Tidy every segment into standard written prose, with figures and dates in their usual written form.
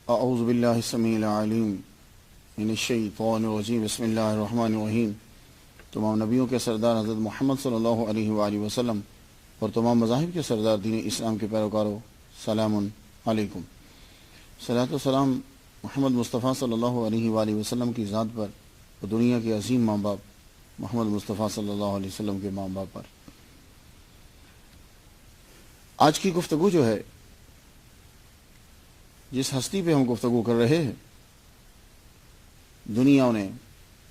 اعوذ باللہ السمیع العلیم من الشیطان الرجیم بسم اللہ الرحمن الرحیم۔ تمام نبیوں کے سردار حضرت محمد صلی اللہ علیہ وآلہ وسلم اور تمام مذاہب کے سردار دین اسلام کے پیروکاروں، سلام علیکم۔ صلاۃ و سلام محمد مصطفیٰ صلی اللہ علیہ وآلہ وسلم کی ذات پر اور دنیا کے عظیم ماں باپ محمد مصطفیٰ صلی اللہ علیہ وسلم کے ماں باپ پر۔ آج کی گفتگو جو ہے، جس ہستی پہ ہم گفتگو کر رہے ہیں، دنیا نے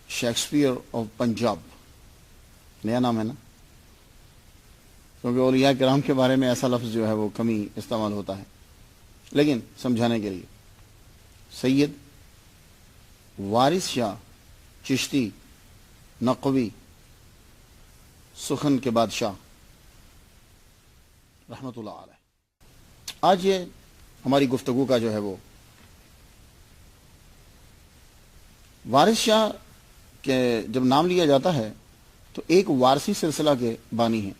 شیکسپیئر آف پنجاب، نیا نام ہے نا، کیونکہ اولیاء کرام کے بارے میں ایسا لفظ جو ہے وہ کمی استعمال ہوتا ہے، لیکن سمجھانے کے لیے سید وارث شاہ چشتی نقوی سخن کے بادشاہ رحمت اللہ علیہ۔ آج یہ ہماری گفتگو کا جو ہے وہ وارث شاہ کے جب نام لیا جاتا ہے تو ایک وارثی سلسلہ کے بانی ہیں،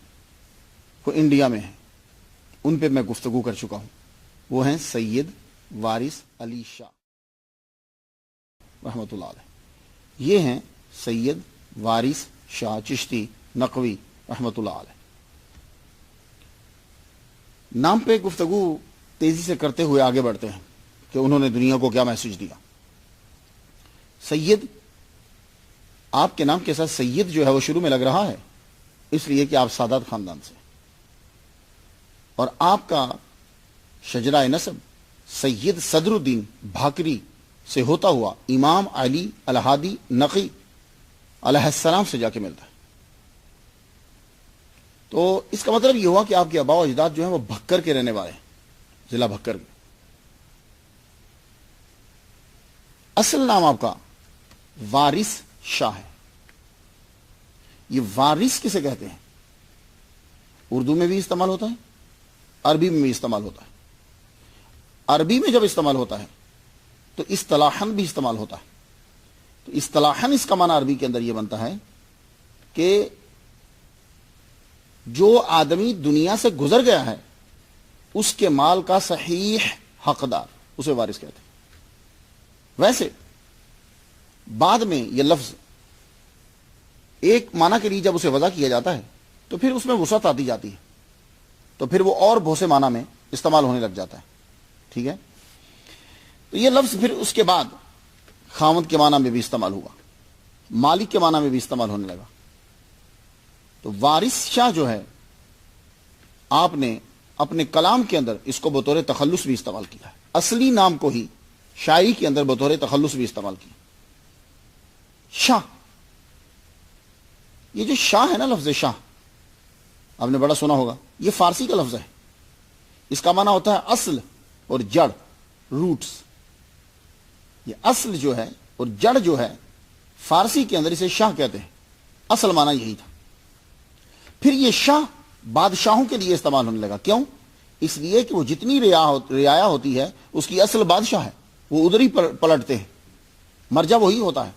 وہ انڈیا میں ہیں، ان پہ میں گفتگو کر چکا ہوں، وہ ہیں سید وارث علی شاہ رحمت اللہ علیہ۔ یہ ہیں سید وارث شاہ چشتی نقوی رحمت اللہ علیہ۔ نام پہ گفتگو تیزی سے کرتے ہوئے آگے بڑھتے ہیں کہ انہوں نے دنیا کو کیا میسج دیا۔ سید، آپ کے نام کے ساتھ سید جو ہے وہ شروع میں لگ رہا ہے اس لیے کہ آپ سادات خاندان سے، اور آپ کا شجرہ نسب سید صدر الدین بھاکری سے ہوتا ہوا امام علی الہادی نقی علیہ السلام سے جا کے ملتا ہے۔ تو اس کا مطلب یہ ہوا کہ آپ کے آباء و اجداد جو ہیں وہ بھکر کے رہنے والے ہیں، ضلع بھکر کے۔ اصل نام آپ کا وارث شاہ ہے۔ یہ وارث کسے کہتے ہیں؟ اردو میں بھی استعمال ہوتا ہے، عربی میں بھی استعمال ہوتا ہے۔ عربی میں جب استعمال ہوتا ہے تو اصطلاحاً بھی استعمال ہوتا ہے۔ تو اصطلاحاً اس کا معنی عربی کے اندر یہ بنتا ہے کہ جو آدمی دنیا سے گزر گیا ہے اس کے مال کا صحیح حقدار، اسے وارث کہتے ہیں۔ ویسے بعد میں یہ لفظ ایک معنی کے لیے جب اسے وضع کیا جاتا ہے تو پھر اس میں وسعت آتی جاتی ہے، تو پھر وہ اور بہت سے معنی میں استعمال ہونے لگ جاتا ہے، ٹھیک ہے۔ تو یہ لفظ پھر اس کے بعد خاوند کے معنی میں بھی استعمال ہوا، مالک کے معنی میں بھی استعمال ہونے لگا۔ تو وارث شاہ جو ہے، آپ نے اپنے کلام کے اندر اس کو بطور تخلص بھی استعمال کیا ہے، اصلی نام کو ہی شاعری کے اندر بطور تخلص بھی استعمال کیا۔ شاہ، یہ جو شاہ ہے نا، لفظ شاہ آپ نے بڑا سنا ہوگا، یہ فارسی کا لفظ ہے۔ اس کا معنی ہوتا ہے اصل اور جڑ، روٹس۔ یہ اصل جو ہے اور جڑ جو ہے، فارسی کے اندر اسے شاہ کہتے ہیں، اصل معنی یہی تھا۔ پھر یہ شاہ بادشاہوں کے لیے استعمال ہونے لگا۔ کیوں؟ اس لیے کہ وہ جتنی رعایا ہوتی ہے اس کی اصل بادشاہ ہے، وہ ادھر ہی پلٹتے ہیں، مرجع وہی ہوتا ہے،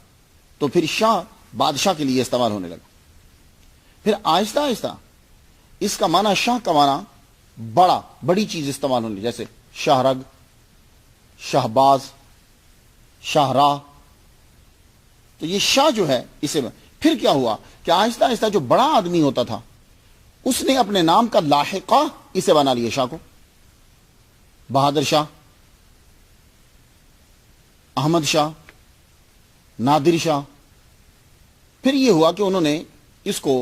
تو پھر شاہ بادشاہ کے لیے استعمال ہونے لگا۔ پھر آہستہ آہستہ اس کا معنی، شاہ کا معنی بڑی چیز استعمال ہونے لگی، جیسے شاہ رگ، شہباز، شاہراہ۔ تو یہ شاہ جو ہے، اسے پھر کیا ہوا کہ آہستہ آہستہ جو بڑا آدمی ہوتا تھا اس نے اپنے نام کا لاحقہ اسے بنا لیا شاہ کو۔ بہادر شاہ، احمد شاہ، نادر شاہ۔ پھر یہ ہوا کہ انہوں نے اس کو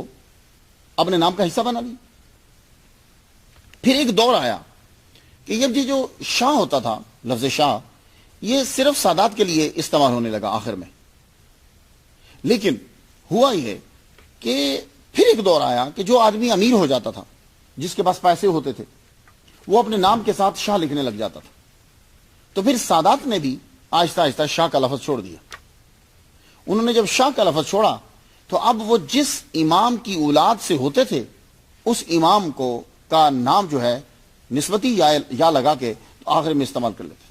اپنے نام کا حصہ بنا لیا۔ پھر ایک دور آیا کہ یہ جو شاہ ہوتا تھا، لفظ شاہ، یہ صرف سادات کے لیے استعمال ہونے لگا آخر میں۔ لیکن ہوا یہ کہ پھر ایک دور آیا کہ جو آدمی امیر ہو جاتا تھا، جس کے پاس پیسے ہوتے تھے، وہ اپنے نام کے ساتھ شاہ لکھنے لگ جاتا تھا۔ تو پھر سادات نے بھی آہستہ آہستہ شاہ کا لفظ چھوڑ دیا۔ انہوں نے جب شاہ کا لفظ چھوڑا تو اب وہ جس امام کی اولاد سے ہوتے تھے اس امام کو کا نام جو ہے نسبتی یا لگا کے آخر میں استعمال کر لیتے۔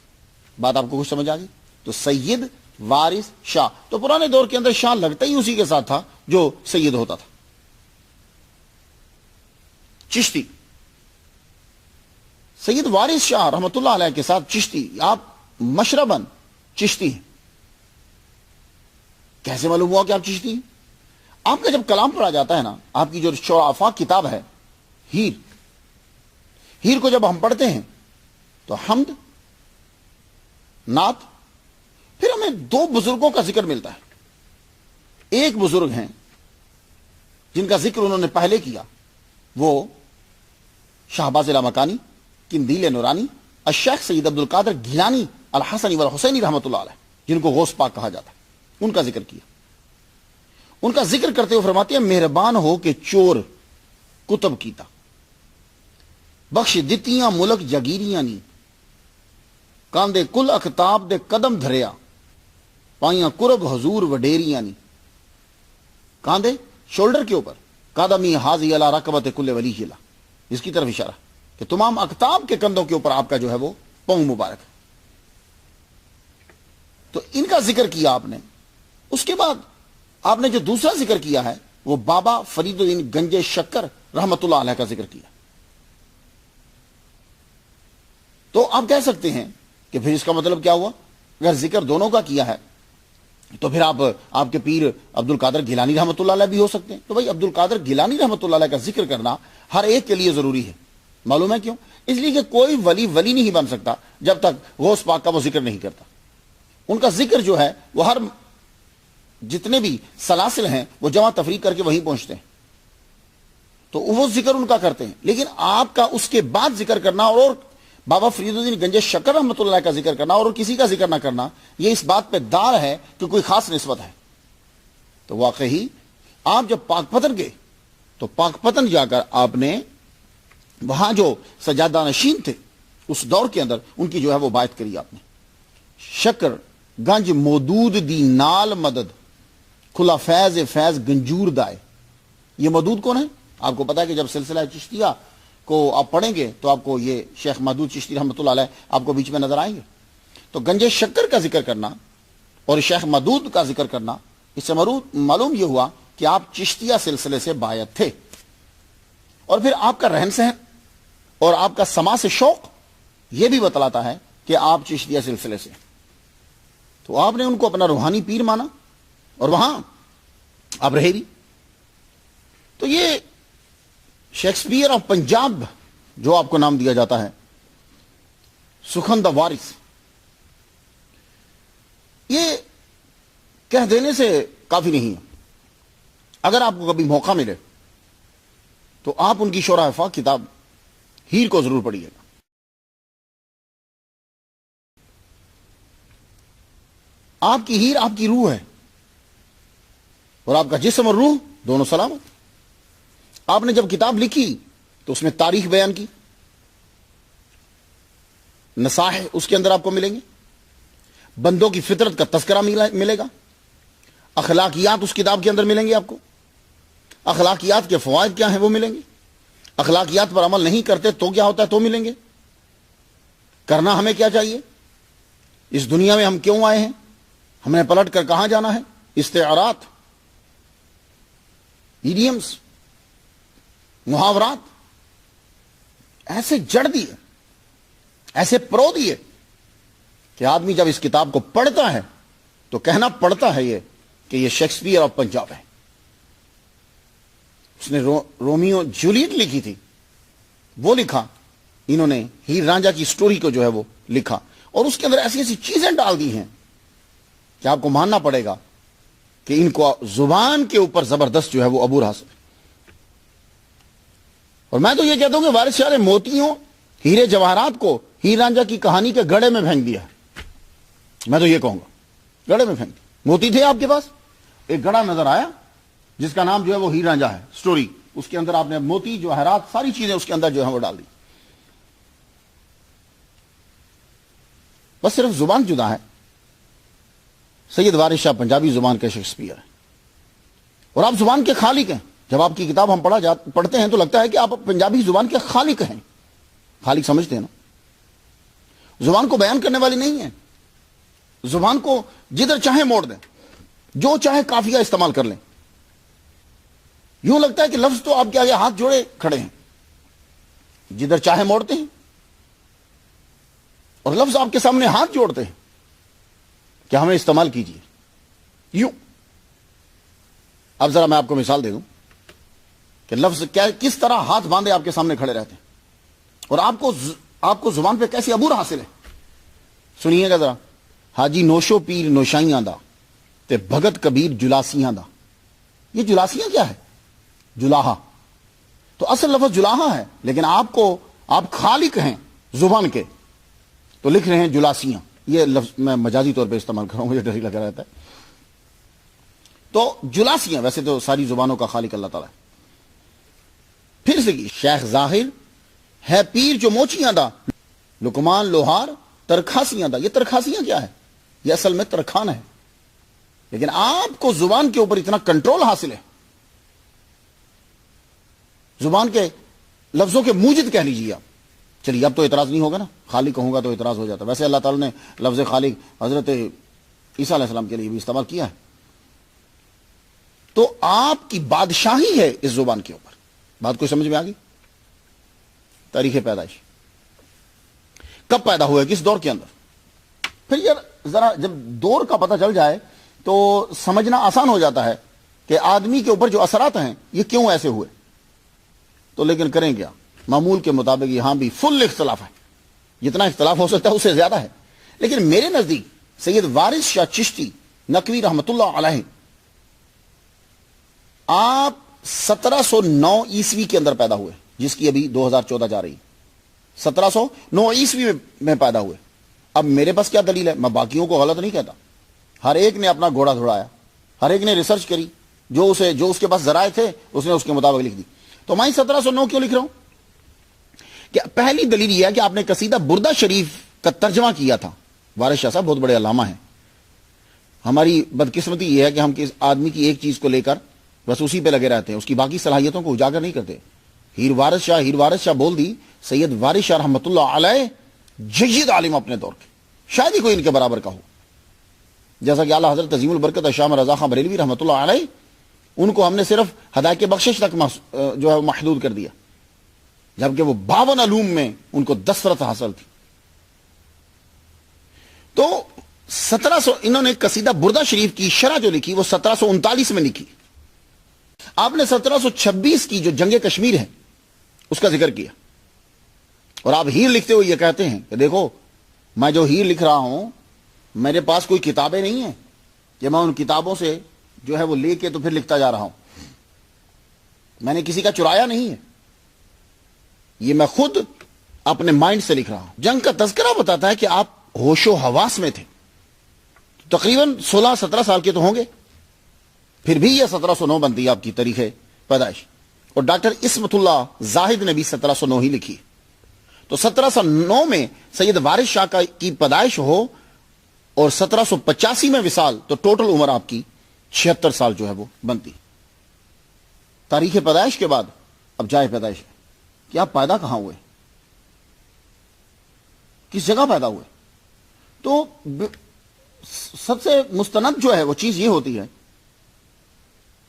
بات آپ کو کچھ سمجھ آ گئی؟ تو سید وارث شاہ، تو پرانے دور کے اندر شاہ لگتا ہی اسی کے ساتھ تھا جو سید ہوتا تھا۔ چشتی، سید وارث شاہ رحمۃ اللہ علیہ کے ساتھ چشتی، آپ مشربن چشتی ہیں. کیسے معلوم ہوا کہ آپ چشتی ہیں؟ آپ کا جب کلام پڑھا جاتا ہے نا، آپ کی جو شعراء کتاب ہے ہیر کو جب ہم پڑھتے ہیں تو حمد، نعت، پھر ہمیں دو بزرگوں کا ذکر ملتا ہے. ایک بزرگ ہیں جن کا ذکر انہوں نے پہلے کیا، وہ شہباز لامکانی، قندیل نورانی، الشیخ سید عبد القادر گیلانی الحسنی والحسینی رحمۃ اللہ علیہ، جن کو غوث پاک کہا جاتا ہے. ان کا ذکر کیا. ان کا ذکر کرتے ہوئے فرماتے ہیں مہربان ہو کہ چور کتب کیتا، بخش دتیاں ملک جگیریاں نی، کاندے کل اختاب دے قدم دھریا، پائیاں قرب حضور وڈیریاں نی. کاندے شولڈر کے اوپر، قدمی حاضی علی رکبت کل ولی جلا، اس کی طرف اشارہ کہ تمام اقطاب کے کندھوں کے اوپر آپ کا جو ہے وہ پاؤں مبارک ہے. تو ان کا ذکر کیا آپ نے. اس کے بعد آپ نے جو دوسرا ذکر کیا ہے وہ بابا فرید الدین گنج شکر رحمت اللہ علیہ کا ذکر کیا. تو آپ کہہ سکتے ہیں کہ پھر اس کا مطلب کیا ہوا؟ اگر ذکر دونوں کا کیا ہے تو پھر آپ کے پیر عبد القادر گیلانی رحمۃ اللہ علیہ بھی ہو سکتے ہیں. تو بھائی عبد القادر گیلانی رحمۃ اللہ علیہ کا ذکر کرنا ہر ایک کے لیے ضروری ہے. معلوم ہے کیوں؟ اس لیے کہ کوئی ولی نہیں بن سکتا جب تک غوث پاک کا وہ ذکر نہیں کرتا. ان کا ذکر جو ہے وہ ہر جتنے بھی سلاسل ہیں وہ جمع تفریق کر کے وہیں پہنچتے ہیں، تو وہ ذکر ان کا کرتے ہیں. لیکن آپ کا اس کے بعد ذکر کرنا اور بابا فرید الدین گنج شکر رحمۃ اللہ کا ذکر کرنا اور کسی کا ذکر نہ کرنا، یہ اس بات پہ دار ہے کہ کوئی خاص نسبت ہے. تو واقعی آپ جب پاک پتن گئے تو پاک پتن جا کر آپ نے وہاں جو سجادہ نشین تھے اس دور کے اندر ان کی جو ہے وہ بات کری آپ نے. شکر گنج مودود دی نال مدد، کھلا فیض گنجور دائے. یہ مودود کون ہے؟ آپ کو پتا ہے کہ جب سلسلہ چشتیہ کو آپ پڑھیں گے تو آپ کو یہ شیخ مودود چشتی رحمۃ اللہ علیہ آپ کو بیچ میں نظر آئیں گے. تو گنج شکر کا ذکر کرنا اور شیخ مودود کا ذکر کرنا، اس سے معلوم یہ ہوا کہ آپ چشتیہ سلسلے سے باید تھے. اور پھر آپ کا رہن سہن اور آپ کا سما سے شوق یہ بھی بتلاتا ہے کہ آپ چشتیہ سلسلے سے. تو آپ نے ان کو اپنا روحانی پیر مانا اور وہاں آپ رہے بھی. تو یہ شیکسپیئر آف پنجاب جو آپ کو نام دیا جاتا ہے، سخن دا وارث، یہ کہہ دینے سے کافی نہیں ہے. اگر آپ کو کبھی موقع ملے تو آپ ان کی شعراء افاق کتاب ہیر کو ضرور پڑھیے گا. آپ کی ہیر آپ کی روح ہے اور آپ کا جسم اور روح دونوں سلامت. آپ نے جب کتاب لکھی تو اس میں تاریخ بیان کی، نصائح اس کے اندر آپ کو ملیں گے، بندوں کی فطرت کا تذکرہ ملے گا، اخلاقیات اس کتاب کے اندر ملیں گے. آپ کو اخلاقیات کے فوائد کیا ہیں وہ ملیں گے. اخلاقیات پر عمل نہیں کرتے تو کیا ہوتا ہے تو ملیں گے. کرنا ہمیں کیا چاہیے، اس دنیا میں ہم کیوں آئے ہیں، ہمیں پلٹ کر کہاں جانا ہے. استعارات، ایڈیمز، محاورات ایسے جڑ دیے، ایسے پرو دیے کہ آدمی جب اس کتاب کو پڑھتا ہے تو کہنا پڑتا ہے یہ کہ یہ شیکسپیئر آف پنجاب ہے. اس نے رومیو جولیٹ لکھی تھی، وہ لکھا. انہوں نے ہیر رانجھا کی سٹوری کو جو ہے وہ لکھا اور اس کے اندر ایسی ایسی چیزیں ڈال دی ہیں کہ آپ کو ماننا پڑے گا کہ ان کو زبان کے اوپر زبردست جو ہے وہ عبور حاصل ہے. اور میں تو یہ کہتا ہوں کہ وارث شاہ نے موتیوں، ہیرے جواہرات کو ہیر رانجھا کی کہانی کے گڑھے میں پھینک دیا. میں تو یہ کہوں گا گڑھے میں پھینک دیا. موتی تھے آپ کے پاس، ایک گڑھا نظر آیا جس کا نام جو ہے وہ ہیر رانجھا ہے سٹوری، اس کے اندر آپ نے موتی، جواہرات، ساری چیزیں اس کے اندر جو ہے وہ ڈال دی. بس صرف زبان جدا ہے. سید وارث شاہ پنجابی زبان کے شیکسپیئر ہیں اور آپ زبان کے خالق ہیں. جب آپ کی کتاب ہم پڑھتے ہیں تو لگتا ہے کہ آپ پنجابی زبان کے خالق ہیں. خالق سمجھتے ہیں نا، زبان کو بیان کرنے والی نہیں ہے. زبان کو جدھر چاہے موڑ دیں، جو چاہے قافیہ استعمال کر لیں. یوں لگتا ہے کہ لفظ تو آپ کے آگے ہاتھ جوڑے کھڑے ہیں، جدھر چاہے موڑتے ہیں اور لفظ آپ کے سامنے ہاتھ جوڑتے ہیں کہ ہمیں استعمال کیجیے یوں. اب ذرا میں آپ کو مثال دے دوں کہ لفظ کس طرح ہاتھ باندھے آپ کے سامنے کھڑے رہتے ہیں اور آپ کو زبان پہ کیسی عبور حاصل ہے. سنیے گا ذرا. حاجی نوشو پیر نوشائیاں دا تے بھگت کبیر جلاسیاں دا. یہ جلاسیاں کیا ہے؟ جلاہا. تو اصل لفظ جلاہا ہے، لیکن آپ خالق ہیں زبان کے تو لکھ رہے ہیں جلاسیاں. یہ لفظ میں مجازی طور پہ استعمال کر رہا ہوں، مجھے ڈر ہی لگا رہتا ہے. تو جلاسیاں ویسے تو ساری زبانوں کا خالق اللہ تعالیٰ ہے. پھر سے شیخ ظاہر ہے پیر جو موچیاں دا لکمان لوہار ترخاسیاں دا. یہ ترخاسیاں کیا ہے؟ یہ اصل میں ترخان ہے، لیکن آپ کو زبان کے اوپر اتنا کنٹرول حاصل ہے، زبان کے لفظوں کے موجد کہہ لیجیے آپ. چلیے اب تو اعتراض نہیں ہوگا نا، خالق کہوں گا تو اعتراض ہو جاتا. ویسے اللہ تعالیٰ نے لفظ خالق حضرت عیسیٰ علیہ السلام کے لیے بھی استعمال کیا ہے. تو آپ کی بادشاہی ہے اس زبان کے اوپر. بات کوئی سمجھ میں آ گئی؟ تاریخ پیدائش کب پیدا ہوا ہے، کس دور کے اندر. پھر یار ذرا جب دور کا پتہ چل جائے تو سمجھنا آسان ہو جاتا ہے کہ آدمی کے اوپر جو اثرات ہیں یہ کیوں ایسے ہوئے. تو لیکن کریں کیا، معمول کے مطابق یہاں بھی فل اختلاف ہے. جتنا اختلاف ہو سکتا ہے اس سے زیادہ ہے. لیکن میرے نزدیک سید وارث شاہ چشتی نقوی رحمت اللہ علیہ آپ 1709 عیسوی کے اندر پیدا ہوئے، جس کی ابھی 2014 جا رہی. 1709 عیسوی میں پیدا ہوئے. اب میرے پاس کیا دلیل ہے؟ میں باقیوں کو غلط نہیں کہتا، ہر ایک نے اپنا گھوڑا دھڑایا، ہر ایک نے ریسرچ کری، جو اس کے پاس ذرائع تھے اس نے اس کے مطابق لکھ دی. تو میں 1709 کیوں لکھ رہا ہوں؟ کہ پہلی دلیل یہ ہے کہ آپ نے قصیدہ بردہ شریف کا ترجمہ کیا تھا. وارث شاہ صاحب بہت بڑے علامہ ہیں. ہماری بدقسمتی یہ ہے کہ ہم کس آدمی کی ایک چیز کو لے کر بس اسی پہ لگے رہتے ہیں، اس کی باقی صلاحیتوں کو اجاگر نہیں کرتے. ہیر وارث شاہ بول دی. سید وارث شاہ رحمت اللہ علیہ جید عالم اپنے دور کے، شاید ہی کوئی ان کے برابر کا ہو. جیسا کہ اعلی حضرت عظیم البرکت شاہ رضا خان بریلوی رحمت اللہ علیہ، ان کو ہم نے صرف ہدایت بخشش تک جو ہے محدود کر دیا، جبکہ وہ 52 علوم میں ان کو دسترس حاصل تھی. تو 1700 انہوں نے قصیدہ بردہ شریف کی شرح جو لکھی وہ 1739 میں لکھی. آپ نے 1726 کی جو جنگ کشمیر ہے اس کا ذکر کیا، اور آپ ہیر لکھتے ہوئے یہ کہتے ہیں کہ دیکھو میں جو ہیر لکھ رہا ہوں میرے پاس کوئی کتابیں نہیں ہیں کہ میں ان کتابوں سے جو ہے وہ لے کے تو پھر لکھتا جا رہا ہوں. میں نے کسی کا چرایا نہیں ہے، یہ میں خود اپنے مائنڈ سے لکھ رہا ہوں. جنگ کا تذکرہ بتاتا ہے کہ آپ ہوش و حواس میں تھے، تقریباً 16-17 سال کے تو ہوں گے. پھر بھی یہ 1709 بنتی ہے آپ کی تاریخ پیدائش. اور ڈاکٹر عصمت اللہ زاہد نے بھی 1709 ہی لکھی. تو 1709 میں سید وارث شاہ کی پیدائش ہو اور 1785 میں وصال، تو ٹوٹل عمر آپ کی 76 سال جو ہے وہ بنتی. تاریخ پیدائش کے بعد اب جائے پیدائش ہے کہ آپ پیدا کہاں ہوئے، کس جگہ پیدا ہوئے. تو سب سے مستند جو ہے وہ چیز یہ ہوتی ہے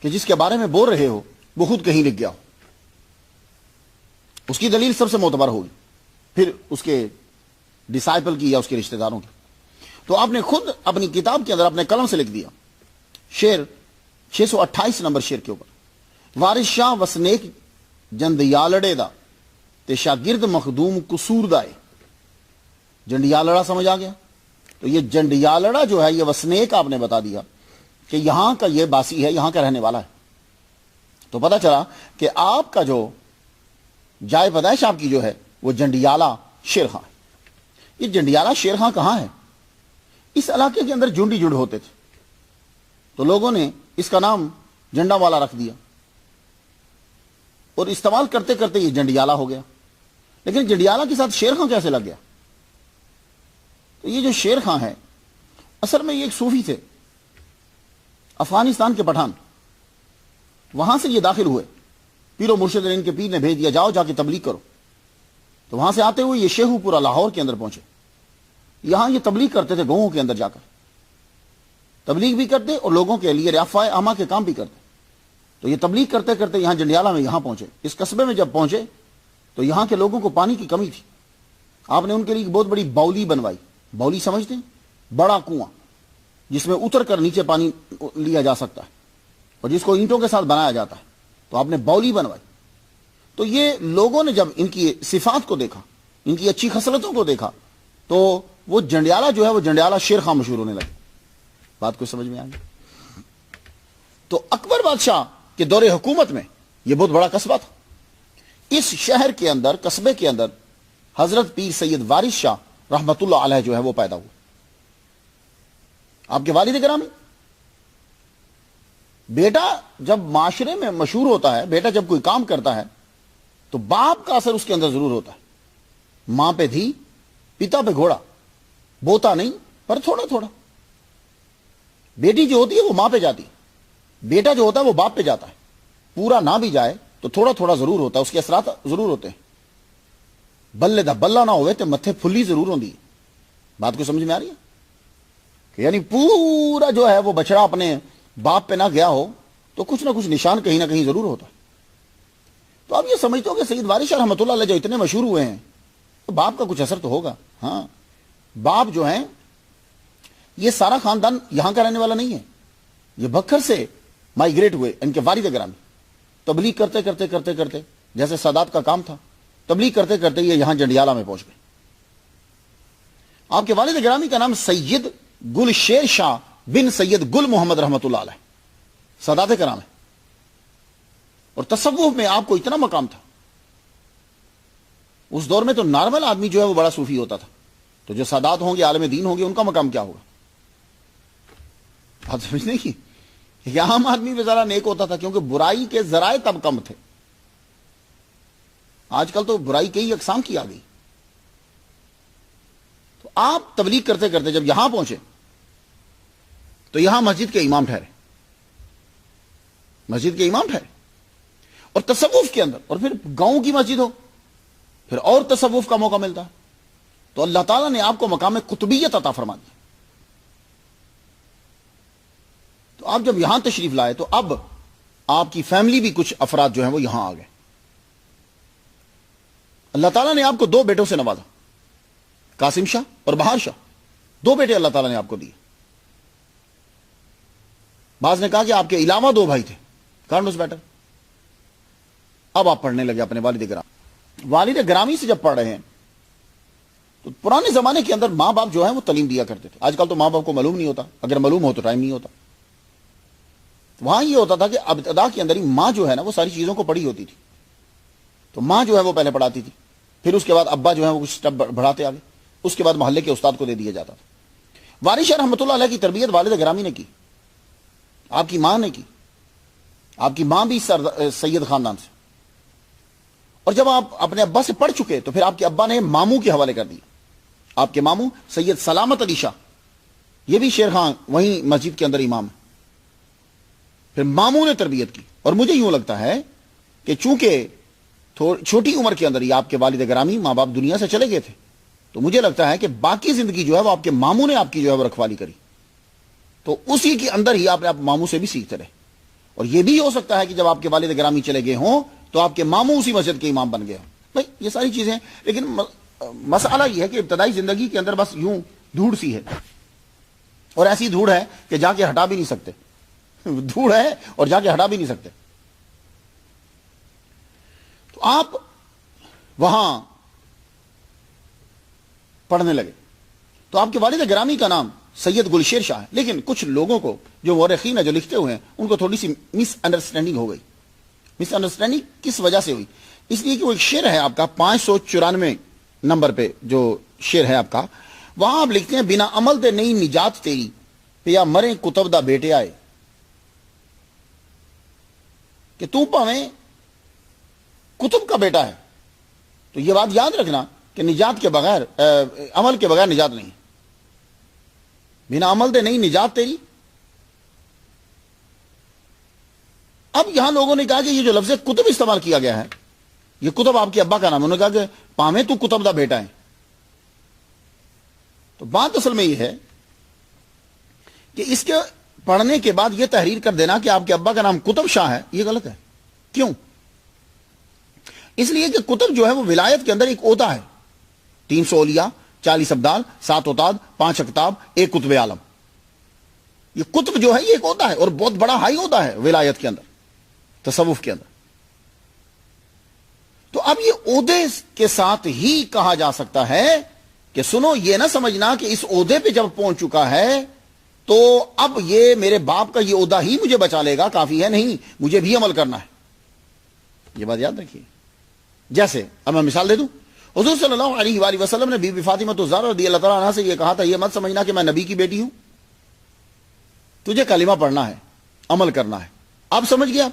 کہ جس کے بارے میں بول رہے ہو وہ خود کہیں لکھ گیا ہو، اس کی دلیل سب سے معتبر ہوگی، پھر اس کے ڈسائپل کی یا اس کے رشتہ داروں کی. تو آپ نے خود اپنی کتاب کے اندر اپنے قلم سے لکھ دیا شعر 628 نمبر شعر کے اوپر. وارث شاہ وسنیک جندیالڑے دا تے شاگرد مخدوم قصور دائے. جنڈیالڑا سمجھ آ گیا؟ تو یہ جنڈیالڑا جو ہے یہ وسنیک آپ نے بتا دیا کہ یہاں کا یہ باسی ہے، یہاں کا رہنے والا ہے. تو پتہ چلا کہ آپ کا جو جائے پیدائش آپ کی جو ہے وہ جنڈیالہ شیر خاں. یہ جنڈیالہ شیر خاں کہاں ہے؟ اس علاقے کے اندر جنڈی جنڈ ہوتے تھے، تو لوگوں نے اس کا نام جنڈا والا رکھ دیا اور استعمال کرتے کرتے یہ جنڈیالہ ہو گیا. لیکن جنڈیالہ کے ساتھ شیر خاں کیسے لگ گیا؟ تو یہ جو شیر خاں ہے اصل میں یہ ایک صوفی تھے، افغانستان کے پٹھان. وہاں سے یہ داخل ہوئے، پیر و مرشد نے ان کے پیر نے بھیج دیا جاؤ جا کے تبلیغ کرو. تو وہاں سے آتے ہوئے یہ شیخو پورا لاہور کے اندر پہنچے. یہاں یہ تبلیغ کرتے تھے، گاؤں کے اندر جا کر تبلیغ بھی کرتے اور لوگوں کے لیے رفع عامہ کے کام بھی کرتے. تو یہ تبلیغ کرتے کرتے یہاں جنڈیالہ میں یہاں پہنچے. اس قصبے میں جب پہنچے تو یہاں کے لوگوں کو پانی کی کمی تھی. آپ نے ان کے لیے ایک بہت بڑی باولی بنوائی. باولی سمجھتے ہیں؟ بڑا کنواں جس میں اتر کر نیچے پانی لیا جا سکتا ہے اور جس کو اینٹوں کے ساتھ بنایا جاتا ہے. تو آپ نے باولی بنوائی. تو یہ لوگوں نے جب ان کی صفات کو دیکھا, ان کی اچھی خصلتوں کو دیکھا, تو وہ جنڈیالہ جو ہے وہ جنڈیالہ شیر خان مشہور ہونے لگے. بات کو سمجھ میں آ گئی؟ تو اکبر بادشاہ کے دور حکومت میں یہ بہت بڑا قصبہ تھا. اس شہر کے اندر, قصبے کے اندر حضرت پیر سید وارث شاہ رحمت اللہ علیہ جو ہے وہ پیدا ہوئے. آپ کے والد گرامی. بیٹا جب معاشرے میں مشہور ہوتا ہے, بیٹا جب کوئی کام کرتا ہے تو باپ کا اثر اس کے اندر ضرور ہوتا ہے. ماں پہ دھی, پتا پہ گھوڑا, بوتا نہیں پر تھوڑا تھوڑا. بیٹی جو ہوتی ہے وہ ماں پہ جاتی, بیٹا جو ہوتا ہے وہ باپ پہ جاتا ہے. پورا نہ بھی جائے تو تھوڑا تھوڑا ضرور ہوتا ہے, اس کے اثرات ضرور ہوتے ہیں. بلے دا بلہ نہ ہوئے تو متھے پھلی ضرور ہوندی ہے. بات کو سمجھ میں آ رہی ہے کہ یعنی پورا جو ہے وہ بچڑا اپنے باپ پہ نہ گیا ہو تو کچھ نہ کچھ نشان کہیں نہ کہیں ضرور ہوتا ہے. تو آپ یہ سمجھتے ہو کہ سید وارث شاہ رحمۃ اللہ علیہ جو اتنے مشہور ہوئے ہیں تو باپ کا کچھ اثر تو ہوگا. ہاں, باپ جو ہیں یہ سارا خاندان یہاں کا رہنے والا نہیں ہے, یہ بکھر سے مائیگریٹ ہوئے. ان کے والد گرامی تبلیغ کرتے کرتے کرتے کرتے, جیسے سادات کا کام تھا, تبلیغ کرتے کرتے یہ یہاں جنڈیالہ میں پہنچ گئے. آپ کے والد گرامی کا نام سید گل شیر شاہ بن سید گل محمد رحمت اللہ علیہ, سادات کرام ہے. اور تصوف میں آپ کو اتنا مقام تھا. اس دور میں تو نارمل آدمی جو ہے وہ بڑا صوفی ہوتا تھا, تو جو سادات ہوں گے, عالم دین ہوں گے, ان کا مقام کیا ہوگا؟ بات سمجھنے کی, یہ عام آدمی بھی ذرا نیک ہوتا تھا کیونکہ برائی کے ذرائع تب کم تھے. آج کل تو برائی کئی اقسام کی آ گئی. تو آپ تبلیغ کرتے کرتے جب یہاں پہنچے تو یہاں مسجد کے امام ٹھہرے, مسجد کے امام ٹھہرے. اور تصوف کے اندر, اور پھر گاؤں کی مسجد ہو, پھر اور تصوف کا موقع ملتا ہے. تو اللہ تعالیٰ نے آپ کو مقام قطبیت عطا فرما دی. تو آپ جب یہاں تشریف لائے تو اب آپ کی فیملی بھی کچھ افراد جو ہیں وہ یہاں آ گئے. اللہ تعالیٰ نے آپ کو 2 بیٹوں سے نوازا, قاسم شاہ اور بہار شاہ. 2 بیٹے اللہ تعالیٰ نے آپ کو دیے. بعض نے کہا کہ آپ کے علاوہ 2 بھائی تھے, کارنوس بیٹر. اب آپ پڑھنے لگے اپنے والد گرامی. والد گرامی سے جب پڑھ رہے ہیں تو پرانے زمانے کے اندر ماں باپ جو ہیں وہ تعلیم دیا کرتے تھے. آج کل تو ماں باپ کو معلوم نہیں ہوتا, اگر معلوم ہو تو ٹائم نہیں ہوتا. وہاں یہ ہوتا تھا کہ ابتدا کے اندر ہی ماں جو ہے نا وہ ساری چیزوں کو پڑھی ہوتی تھی. تو ماں جو ہے وہ پہلے پڑھاتی تھی, پھر اس کے بعد ابا جو ہے وہ کچھ سٹیپ بڑھاتے آگے, اس کے بعد محلے کے استاد کو دے دیا جاتا تھا. وارث شاہ رحمۃ اللہ علیہ کی تربیت والد گرامی نے کی, آپ کی ماں نے کی. آپ کی ماں بھی سید خاندان سے. اور جب آپ اپنے ابا سے پڑھ چکے تو پھر آپ کے ابا نے ماموں کے حوالے کر دیا. آپ کے ماموں سید سلامت علی شاہ, یہ بھی شیر خان وہیں مسجد کے اندر امام ہے. پھر ماموں نے تربیت کی. اور مجھے یوں لگتا ہے کہ چونکہ چھوٹی عمر کے اندر ہی آپ کے والد گرامی ماں باپ دنیا سے چلے گئے تھے, تو مجھے لگتا ہے کہ باقی زندگی جو ہے وہ آپ کے ماموں نے آپ کی جو ہے وہ رکھوالی کری. تو اسی کے اندر ہی آپ ماموں سے بھی سیکھتے رہے. اور یہ بھی ہو سکتا ہے کہ جب آپ کے والد گرامی چلے گئے ہوں تو آپ کے ماموں اسی مسجد کے امام بن گئے ہوں. بھائی یہ ساری چیزیں, لیکن مسئلہ یہ ہے کہ ابتدائی زندگی کے اندر بس یوں دھوڑ سی ہے, اور ایسی دھوڑ ہے کہ جا کے ہٹا بھی نہیں سکتے. دھوڑ ہے اور جا کے ہٹا بھی نہیں سکتے. تو آپ وہاں پڑھنے لگے. تو آپ کے والد گرامی کا نام سید گلشیر شاہ ہے. لیکن کچھ لوگوں کو جو مورخین ہیں جو لکھتے ہوئے ہیں ان کو تھوڑی سی مس انڈرسٹینڈنگ ہو گئی. مس انڈرسٹینڈنگ کس وجہ سے ہوئی؟ اس لیے کہ وہ ایک شعر ہے آپ کا 594 نمبر پہ جو شعر ہے آپ کا, وہاں آپ لکھتے ہیں بنا عمل دے نہیں نجات تیری, پیا مرے کتب دا بیٹے آئے. کہ تو پاویں کتب کا بیٹا ہے تو یہ بات یاد رکھنا کہ نجات کے بغیر, عمل کے بغیر نجات نہیں. بنا عمل دے نہیں نجات تیری. اب یہاں لوگوں نے کہا کہ یہ جو لفظ کتب استعمال کیا گیا ہے, یہ کتب آپ کے ابا کا نام. انہوں نے کہا کہ پاویں تو کتب دا بیٹا ہے. تو بات اصل میں یہ ہے کہ اس کے پڑھنے کے بعد یہ تحریر کر دینا کہ آپ کے ابا کا نام کتب شاہ ہے, یہ غلط ہے. کیوں؟ اس لیے کہ کتب جو ہے وہ ولایت کے اندر ایک عہدہ ہے. 300 اولیاء، 40 ابدال، 7 اوتاد، 5 اقطاب، 1 قطب عالم. یہ قطب جو ہے یہ ایک عہدہ ہے اور بہت بڑا ہائی عہدہ ہے ولایت کے اندر، تصوف کے اندر. تو اب یہ عہدے کے ساتھ ہی کہا جا سکتا ہے کہ سنو، یہ نہ سمجھنا کہ اس عہدے پہ جب پہنچ چکا ہے تو اب یہ میرے باپ کا یہ عہدہ ہی مجھے بچا لے گا، کافی ہے. نہیں، مجھے بھی عمل کرنا ہے. یہ بات یاد رکھیے. جیسے اب میں مثال دے دوں، حضور صلی اللہ علیہ وآلہ وسلم نے بی بی فاطمہ الزہرا رضی اللہ تعالیٰ عنہا سے یہ کہا تھا، یہ مت سمجھنا کہ میں نبی کی بیٹی ہوں، تجھے کلمہ پڑھنا ہے، عمل کرنا ہے. آپ سمجھ گیا؟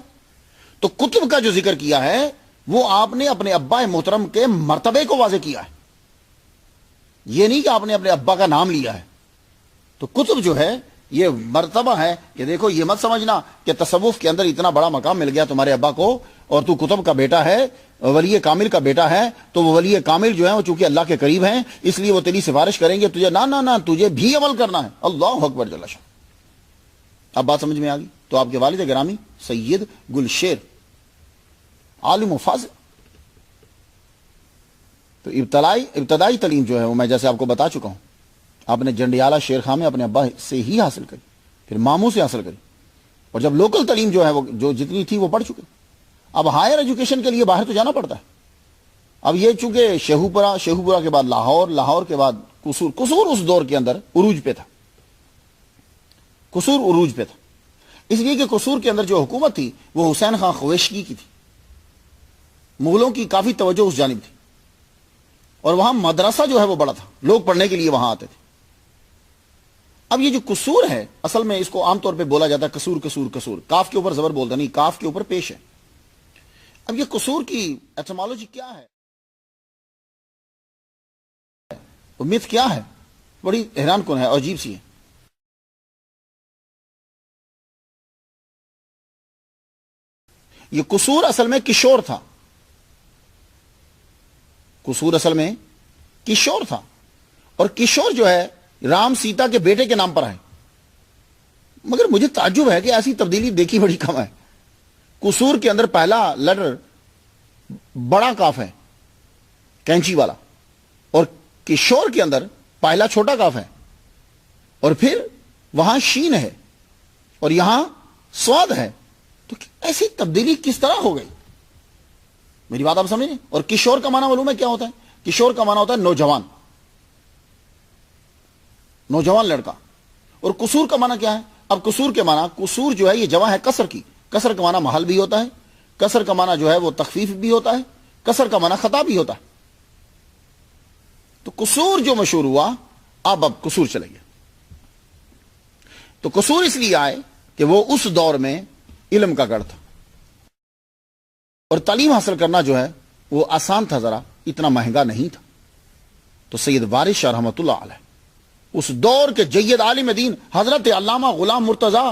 تو کتب کا جو ذکر کیا ہے وہ آپ نے اپنے ابا محترم کے مرتبے کو واضح کیا ہے، یہ نہیں کہ آپ نے اپنے ابا کا نام لیا ہے. تو کتب جو ہے یہ مرتبہ ہے کہ دیکھو، یہ مت سمجھنا کہ تصوف کے اندر اتنا بڑا مقام مل گیا تمہارے ابا کو اور تو کتب کا بیٹا ہے، ولی کامل کا بیٹا ہے، تو وہ ولی کامل جو ہے وہ چونکہ اللہ کے قریب ہیں اس لیے وہ تیری سفارش کریں گے تجھے. نہ تجھے بھی عمل کرنا ہے. اللہ اکبر جل شان. اب بات سمجھ میں آ گئی. تو آپ کے والد گرامی سید گلشیر عالم و فاضل. تو ابتدائی تعلیم جو ہے وہ میں جیسے آپ کو بتا چکا ہوں، آپ نے جنڈیالہ شیر خان میں اپنے ابا سے ہی حاصل کری، پھر ماموں سے حاصل کری، اور جب لوکل تعلیم جو ہے وہ جو جتنی تھی وہ پڑھ چکے. اب ہائر ایجوکیشن کے لیے باہر تو جانا پڑتا ہے. اب یہ چونکہ شیخوپورہ کے بعد لاہور کے بعد قصور اس دور کے اندر عروج پہ تھا. قصور عروج پہ تھا اس لیے کہ قصور کے اندر جو حکومت تھی وہ حسین خان خویشکی کی تھی. مغلوں کی کافی توجہ اس جانب تھی اور وہاں مدرسہ جو ہے وہ بڑا تھا، لوگ پڑھنے کے لیے وہاں آتے تھے. اب یہ جو قصور ہے اصل میں اس کو عام طور پہ بولا جاتا ہے قصور، کاف کے اوپر زبر بولتا نہیں، کاف کے اوپر پیش ہے. اب یہ قصور کی ایٹمالوجی کیا ہے، میتھ کیا ہے، بڑی حیران کن ہے اور عجیب سی ہے. یہ قصور اصل میں کشور تھا. قصور اصل میں کشور تھا اور کشور جو ہے رام سیتا کے بیٹے کے نام پر ہے. مگر مجھے تعجب ہے کہ ایسی تبدیلی دیکھی بڑی کم ہے. قصور کے اندر پہلا لیٹر بڑا کاف ہے، کینچی والا، اور کشور کے اندر پہلا چھوٹا کاف ہے، اور پھر وہاں شین ہے اور یہاں سواد ہے. تو ایسی تبدیلی کس طرح ہو گئی؟ میری بات آپ سمجھیں. اور کشور کا معنی معلوم ہے کیا ہوتا ہے؟ کشور کا معنی ہوتا ہے نوجوان لڑکا. اور قصور کا معنی کیا ہے؟ اب قصور کے معنی، قصور جو ہے یہ جمع ہے کسر کی. کسر کا معنی محل بھی ہوتا ہے، کسر کا معنی جو ہے وہ تخفیف بھی ہوتا ہے، کسر کا معنی خطا بھی ہوتا ہے. تو قصور جو مشہور ہوا اب قصور چلے گیا. تو قصور اس لیے آئے کہ وہ اس دور میں علم کا گڑھ تھا اور تعلیم حاصل کرنا جو ہے وہ آسان تھا، ذرا اتنا مہنگا نہیں تھا. تو سید وارث شاہ رحمۃ اللہ علیہ اس دور کے جید عالم دین حضرت علامہ غلام مرتضی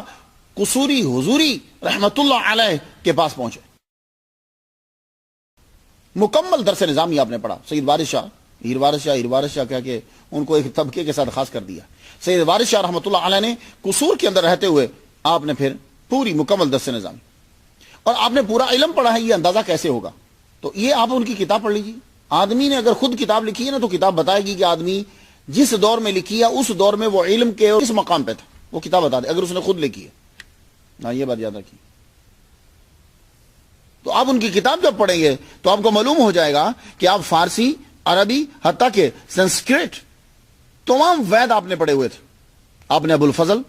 قصوری حضوری رحمۃ اللہ علیہ کے پاس پہنچے. مکمل درس نظامی آپ نے پڑھا. سید وارث شاہ، ہیر وارث شاہ کہہ کے ان کو ایک طبقے کے ساتھ خاص کر دیا. سید وارث شاہ رحمۃ اللہ علیہ نے قصور کے اندر رہتے ہوئے آپ نے پھر پوری مکمل درس نظامی اور آپ نے پورا علم پڑھا ہے. یہ اندازہ کیسے ہوگا؟ تو یہ آپ ان کی کتاب پڑھ لیجیے. آدمی نے اگر خود کتاب لکھی ہے نا تو کتاب بتائے گی کہ آدمی جس دور میں لکھی ہے اس دور میں وہ علم کے کس مقام پہ تھا، وہ کتاب بتا دے اگر اس نے خود لکھی ہے. نا یہ بات یاد رکھیے. تو آپ ان کی کتاب جب پڑھیں گے تو آپ کو معلوم ہو جائے گا کہ آپ فارسی، عربی، حتیٰ کہ سنسکرت تمام وید آپ نے پڑھے ہوئے تھے. آپ نے ابو الفضل،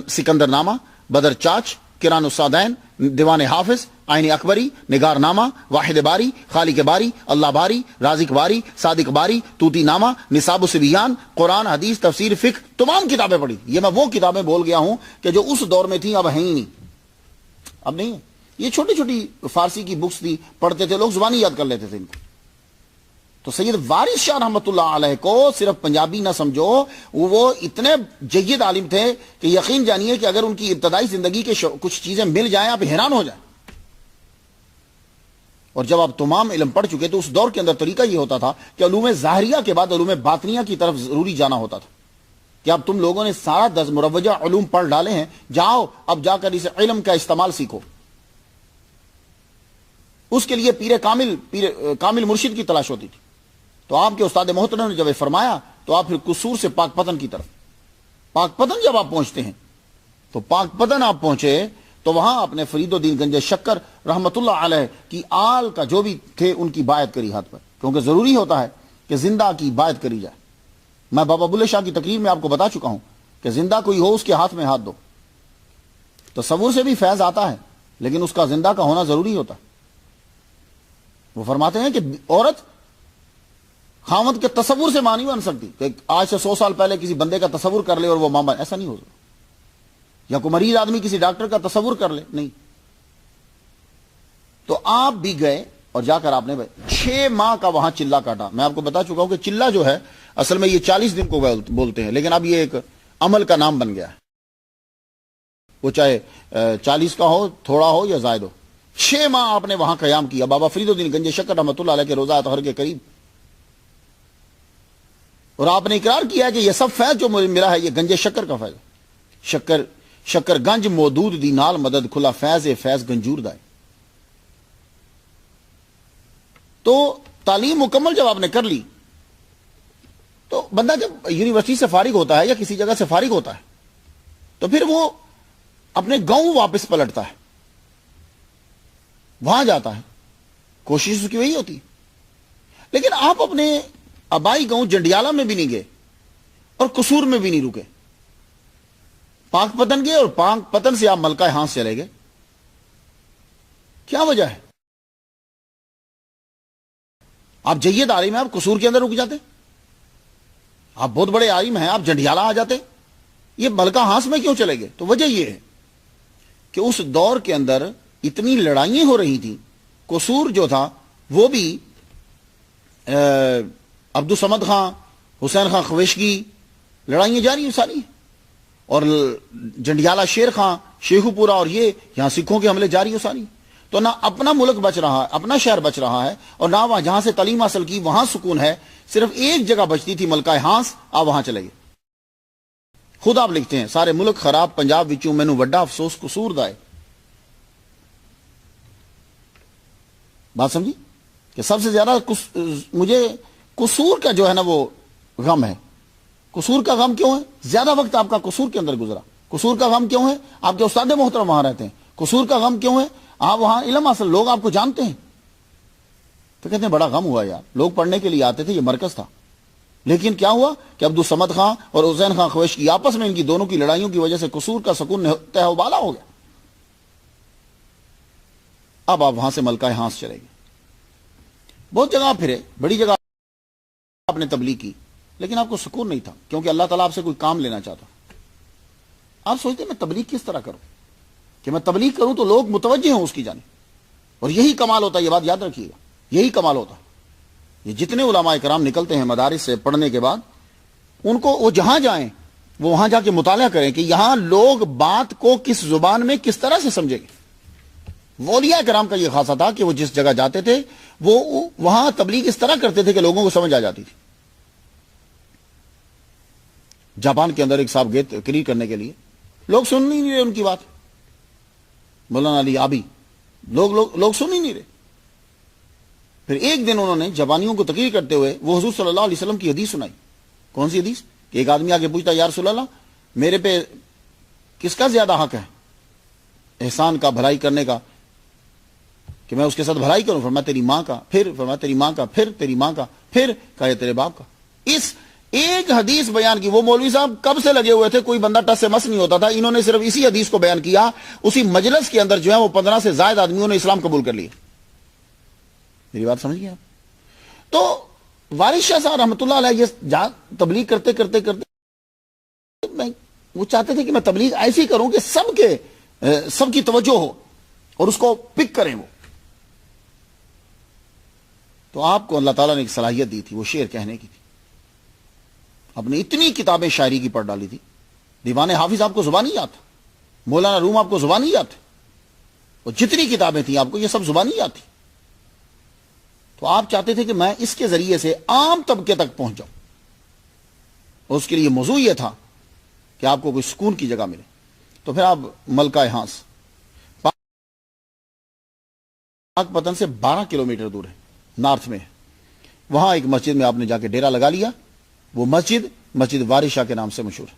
سکندر نامہ، بدر چاچ، کران السادین، دیوان حافظ، آئین اکبری، نگار نامہ، واحد باری، خالق باری، اللہ باری، رازق باری، صادق باری، توتی نامہ، نصاب السبیان، قرآن، حدیث، تفسیر، فقہ، تمام کتابیں پڑھی. یہ میں وہ کتابیں بول گیا ہوں کہ جو اس دور میں تھیں اب ہیں ہی نہیں. اب نہیں ہے. یہ چھوٹی چھوٹی فارسی کی بکس تھی، پڑھتے تھے لوگ، زبانی یاد کر لیتے تھے ان کو. تو سید وارث شاہ رحمۃ اللہ علیہ کو صرف پنجابی نہ سمجھو، وہ اتنے جید عالم تھے کہ یقین جانیے کہ اگر ان کی ابتدائی زندگی کے کچھ چیزیں مل جائیں آپ حیران ہو جائیں. اور جب آپ تمام علم پڑھ چکے تو اس دور کے اندر طریقہ یہ ہوتا تھا کہ علوم ظاہریہ کے بعد علوم باطنیہ کی طرف ضروری جانا ہوتا تھا کہ اب تم لوگوں نے سارا 10 مروجہ علوم پڑھ ڈالے ہیں، جاؤ اب جا کر اس علم کا استعمال سیکھو. اس کے لیے پیر کامل مرشد کی تلاش ہوتی تھی. تو آپ کے استاد محترم نے جب یہ فرمایا تو آپ پھر قصور سے پاک پتن کی طرف، پاک پتن جب آپ پہنچتے ہیں تو پاک پتن آپ پہنچے تو وہاں اپنے فرید الدین گنج شکر رحمت اللہ علیہ کی آل کا جو بھی تھے ان کی بایعت کری ہاتھ پر، کیونکہ ضروری ہوتا ہے کہ زندہ کی بایعت کری جائے۔ میں بابا بلے شاہ کی تقریر میں آپ کو بتا چکا ہوں کہ زندہ کوئی ہو اس کے ہاتھ میں ہاتھ دو، تصور سے بھی فیض آتا ہے لیکن اس کا زندہ کا ہونا ضروری ہوتا ہے۔ وہ فرماتے ہیں کہ عورت خاوند کے تصور سے ماں نہیں بن سکتی کہ آج سے 100 سال پہلے کسی بندے کا تصور کر لے اور وہ ماں بن، ایسا نہیں ہو سکتا، یا کوئی مریض آدمی کسی ڈاکٹر کا تصور کر لے، نہیں۔ تو آپ بھی گئے اور جا کر آپ نے 6 ماہ کا وہاں چلہ کاٹا۔ میں آپ کو بتا چکا ہوں کہ چلہ جو ہے اصل میں یہ 40 دن کو بولتے ہیں، لیکن اب یہ ایک عمل کا نام بن گیا ہے، وہ چاہے 40 کا ہو، تھوڑا ہو یا زائد ہو۔ 6 ماہ آپ نے وہاں قیام کیا بابا فرید الدین گنج شکر رحمۃ اللہ علیہ کے روضہ اطہر کے قریب، اور آپ نے اقرار کیا کہ یہ سب فیض جو ملا ہے یہ گنج شکر کا فیض ہے۔ شکر گنج مودود دی نال مدد کھلا فیض فیض گنجور دائے۔ تو تعلیم مکمل جب آپ نے کر لی تو بندہ جب یونیورسٹی سے فارغ ہوتا ہے یا کسی جگہ سے فارغ ہوتا ہے تو پھر وہ اپنے گاؤں واپس پلٹتا ہے، وہاں جاتا ہے، کوشش اس کی وہی ہوتی ہے۔ لیکن آپ اپنے آبائی گاؤں جنڈیالہ میں بھی نہیں گئے اور قصور میں بھی نہیں رکے، پاک پتن گئے اور پاک پتن سے آپ ملکہ ہانس چلے گئے۔ کیا وجہ ہے؟ آپ جید عالم ہیں، آپ قصور کے اندر رک جاتے، آپ بہت بڑے عالم ہیں، آپ جنڈیالہ آ جاتے، یہ ملکہ ہانس میں کیوں چلے گئے؟ تو وجہ یہ ہے کہ اس دور کے اندر اتنی لڑائیں ہو رہی تھیں، قصور جو تھا وہ بھی عبدالصمد خان، حسین خان خویشگی، لڑائیں جاری ہیں ساری، اور جنڈیالہ شیر خان، شیخو پورہ، اور یہ یہاں سکھوں کے حملے جاری ہیں ساری۔ تو نہ اپنا ملک بچ رہا ہے، اپنا شہر بچ رہا ہے، اور نہ وہاں جہاں سے تعلیم حاصل کی وہاں سکون ہے، صرف ایک جگہ بچتی تھی ملکہ ہانس، آپ وہاں چلے گئے۔ خود آپ لکھتے ہیں سارے ملک خراب پنجاب وچوں مینوں وڈا افسوس قصور دا ہے۔ بات سمجھی کہ سب سے زیادہ مجھے قصور کا جو ہے نا وہ غم ہے۔ قصور کا غم کیوں ہے؟ زیادہ وقت آپ کا قصور کے اندر گزرا۔ قصور کا غم کیوں ہے؟ آپ کے استاد محترم وہاں رہتے ہیں۔ قصور کا غم کیوں ہے؟ آپ وہاں علم حاصل، لوگ آپ کو جانتے ہیں۔ تو کہتے ہیں بڑا غم ہوا یار، لوگ پڑھنے کے لیے آتے تھے، یہ مرکز تھا، لیکن کیا ہوا کہ عبدالصمد خان اور حسین خان خویشگی آپس میں ان کی دونوں کی لڑائیوں کی وجہ سے قصور کا سکون تہ و بالا ہو گیا۔ اب آپ وہاں سے ملکہ ہانس چلے گئے، بہت جگہ پھرے، بڑی جگہ آپ نے تبلیغ کی، لیکن آپ کو سکون نہیں تھا، کیونکہ اللہ تعالیٰ آپ سے کوئی کام لینا چاہتا۔ آپ سوچتے میں تبلیغ کس طرح کروں کہ میں تبلیغ کروں تو لوگ متوجہ ہوں اس کی جانب، اور یہی کمال ہوتا ہے، یہ بات یاد رکھیے گا، یہی کمال ہوتا ہے۔ یہ جتنے علماء کرام نکلتے ہیں مدارس سے پڑھنے کے بعد، ان کو وہ جہاں جائیں وہ وہاں جا کے مطالعہ کریں کہ یہاں لوگ بات کو کس زبان میں کس طرح سے سمجھیں گے۔ اولیاء کرام کا یہ خاصہ تھا کہ وہ جس جگہ جاتے تھے وہ وہاں تبلیغ اس طرح کرتے تھے کہ لوگوں کو سمجھ آ جاتی تھی۔ جاپان کے اندر ایک صاحب گئے تقریر کرنے کے لیے، لوگ سن نہیں رہے ان کی بات، مولانا علی آبی، لوگ سن ہی نہیں رہے۔ پھر ایک دن انہوں نے جاپانیوں کو تقریر کرتے ہوئے وہ حضور صلی اللہ علیہ وسلم کی حدیث سنائی۔ کون سی حدیث؟ کہ ایک آدمی آگے پوچھتا یا رسول اللہ میرے پہ کس کا زیادہ حق ہے احسان کا، بھلائی کرنے کا، کہ میں اس کے ساتھ بھلائی کروں؟ فرمایا تیری ماں کا، پھر فرمایا تیری ماں کا، پھر تیری ماں کا، پھر کہا تیرے باپ کا۔ اس ایک حدیث بیان کی، وہ مولوی صاحب کب سے لگے ہوئے تھے، کوئی بندہ ٹس سے مس نہیں ہوتا تھا، انہوں نے صرف اسی حدیث کو بیان کیا، اسی مجلس کے اندر جو ہے وہ 15 سے زائد آدمیوں نے اسلام قبول کر لیا۔ میری بات سمجھ گئے آپ؟ تو وارث شاہ صاحب رحمۃ اللہ علیہ یہ تبلیغ کرتے کرتے وہ چاہتے تھے کہ میں تبلیغ ایسی کروں کہ سب کی توجہ ہو اور اس کو پک کریں وہ۔ تو آپ کو اللہ تعالیٰ نے ایک صلاحیت دی تھی، وہ شعر کہنے کی تھی۔ آپ نے اتنی کتابیں شاعری کی پڑھ ڈالی تھی، دیوان حافظ آپ کو زبانی یاد تھا، مولانا روم آپ کو زبانی یاد تھے، اور جتنی کتابیں تھیں آپ کو یہ سب زبانی یاد تھی۔ تو آپ چاہتے تھے کہ میں اس کے ذریعے سے عام طبقے تک پہنچ جاؤں، اور اس کے لیے موضوع یہ تھا کہ آپ کو کوئی سکون کی جگہ ملے۔ تو پھر آپ ملکہ ہانس پاک پتن سے 12 کلومیٹر دور ہے، نارتھ میں ہے۔ وہاں ایک مسجد میں آپ نے جا کے ڈیرا لگا لیا. وہ مسجد وارث شاہ کے نام سے مشہور ہے.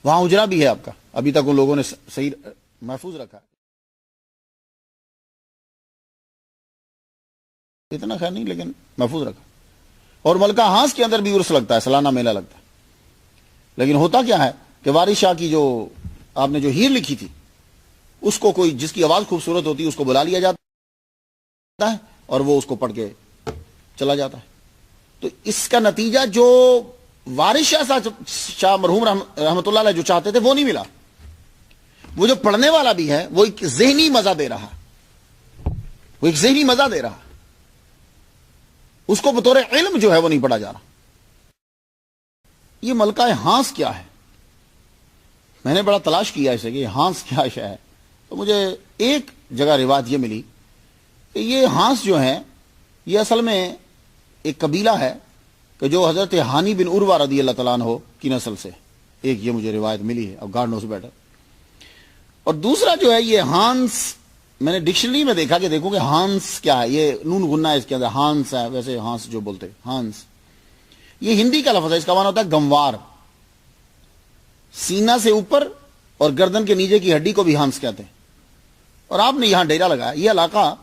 وہاں اجرا بھی ہے آپ کا, ابھی تک ان لوگوں نے صحیح محفوظ رکھا. اتنا خیر نہیں لیکن محفوظ رکھا. اور ملکہ ہانس کے اندر بھی عرس لگتا ہے, سالانہ میلہ لگتا ہے. لیکن ہوتا کیا ہے کہ وارث شاہ کی جو آپ نے جو ہیر لکھی تھی, اس کو کوئی جس کی آواز خوبصورت ہوتی ہے اس کو بلا لیا جاتا ہے اور وہ اس کو پڑھ کے چلا جاتا ہے. تو اس کا نتیجہ جو وارث شاہ مرحوم رحمت اللہ علیہ جو چاہتے تھے وہ نہیں ملا. وہ جو پڑھنے والا بھی ہے وہ ایک ذہنی مزہ دے رہا, اس کو بطور علم جو ہے وہ نہیں پڑھا جا رہا. یہ ملکہ ہانس کیا ہے؟ میں نے بڑا تلاش کیا اسے کہ ہانس کیا شے ہے. تو مجھے ایک جگہ روایت یہ ملی کہ یہ ہانس جو ہے یہ اصل میں ایک قبیلہ ہے کہ جو حضرت ہانی بن عروہ رضی اللہ تعالیٰ عنہ کی نسل سے, ایک یہ مجھے روایت ملی ہے, اب گاڈ نوز بیٹر. اور دوسرا جو ہے یہ ہانس, میں نے ڈکشنری میں دیکھا کہ دیکھو کہ ہانس کیا ہے, یہ نون غنہ ہے اس کے اندر, ہانس ہے ویسے ہانس جو بولتے ہانس, یہ ہندی کا لفظ ہے. اس کا معنی ہوتا ہے گموار. سینہ سے اوپر اور گردن کے نیچے کی ہڈی کو بھی ہانس کہتے ہیں. اور آپ نے یہاں ڈیرا لگایا. یہ علاقہ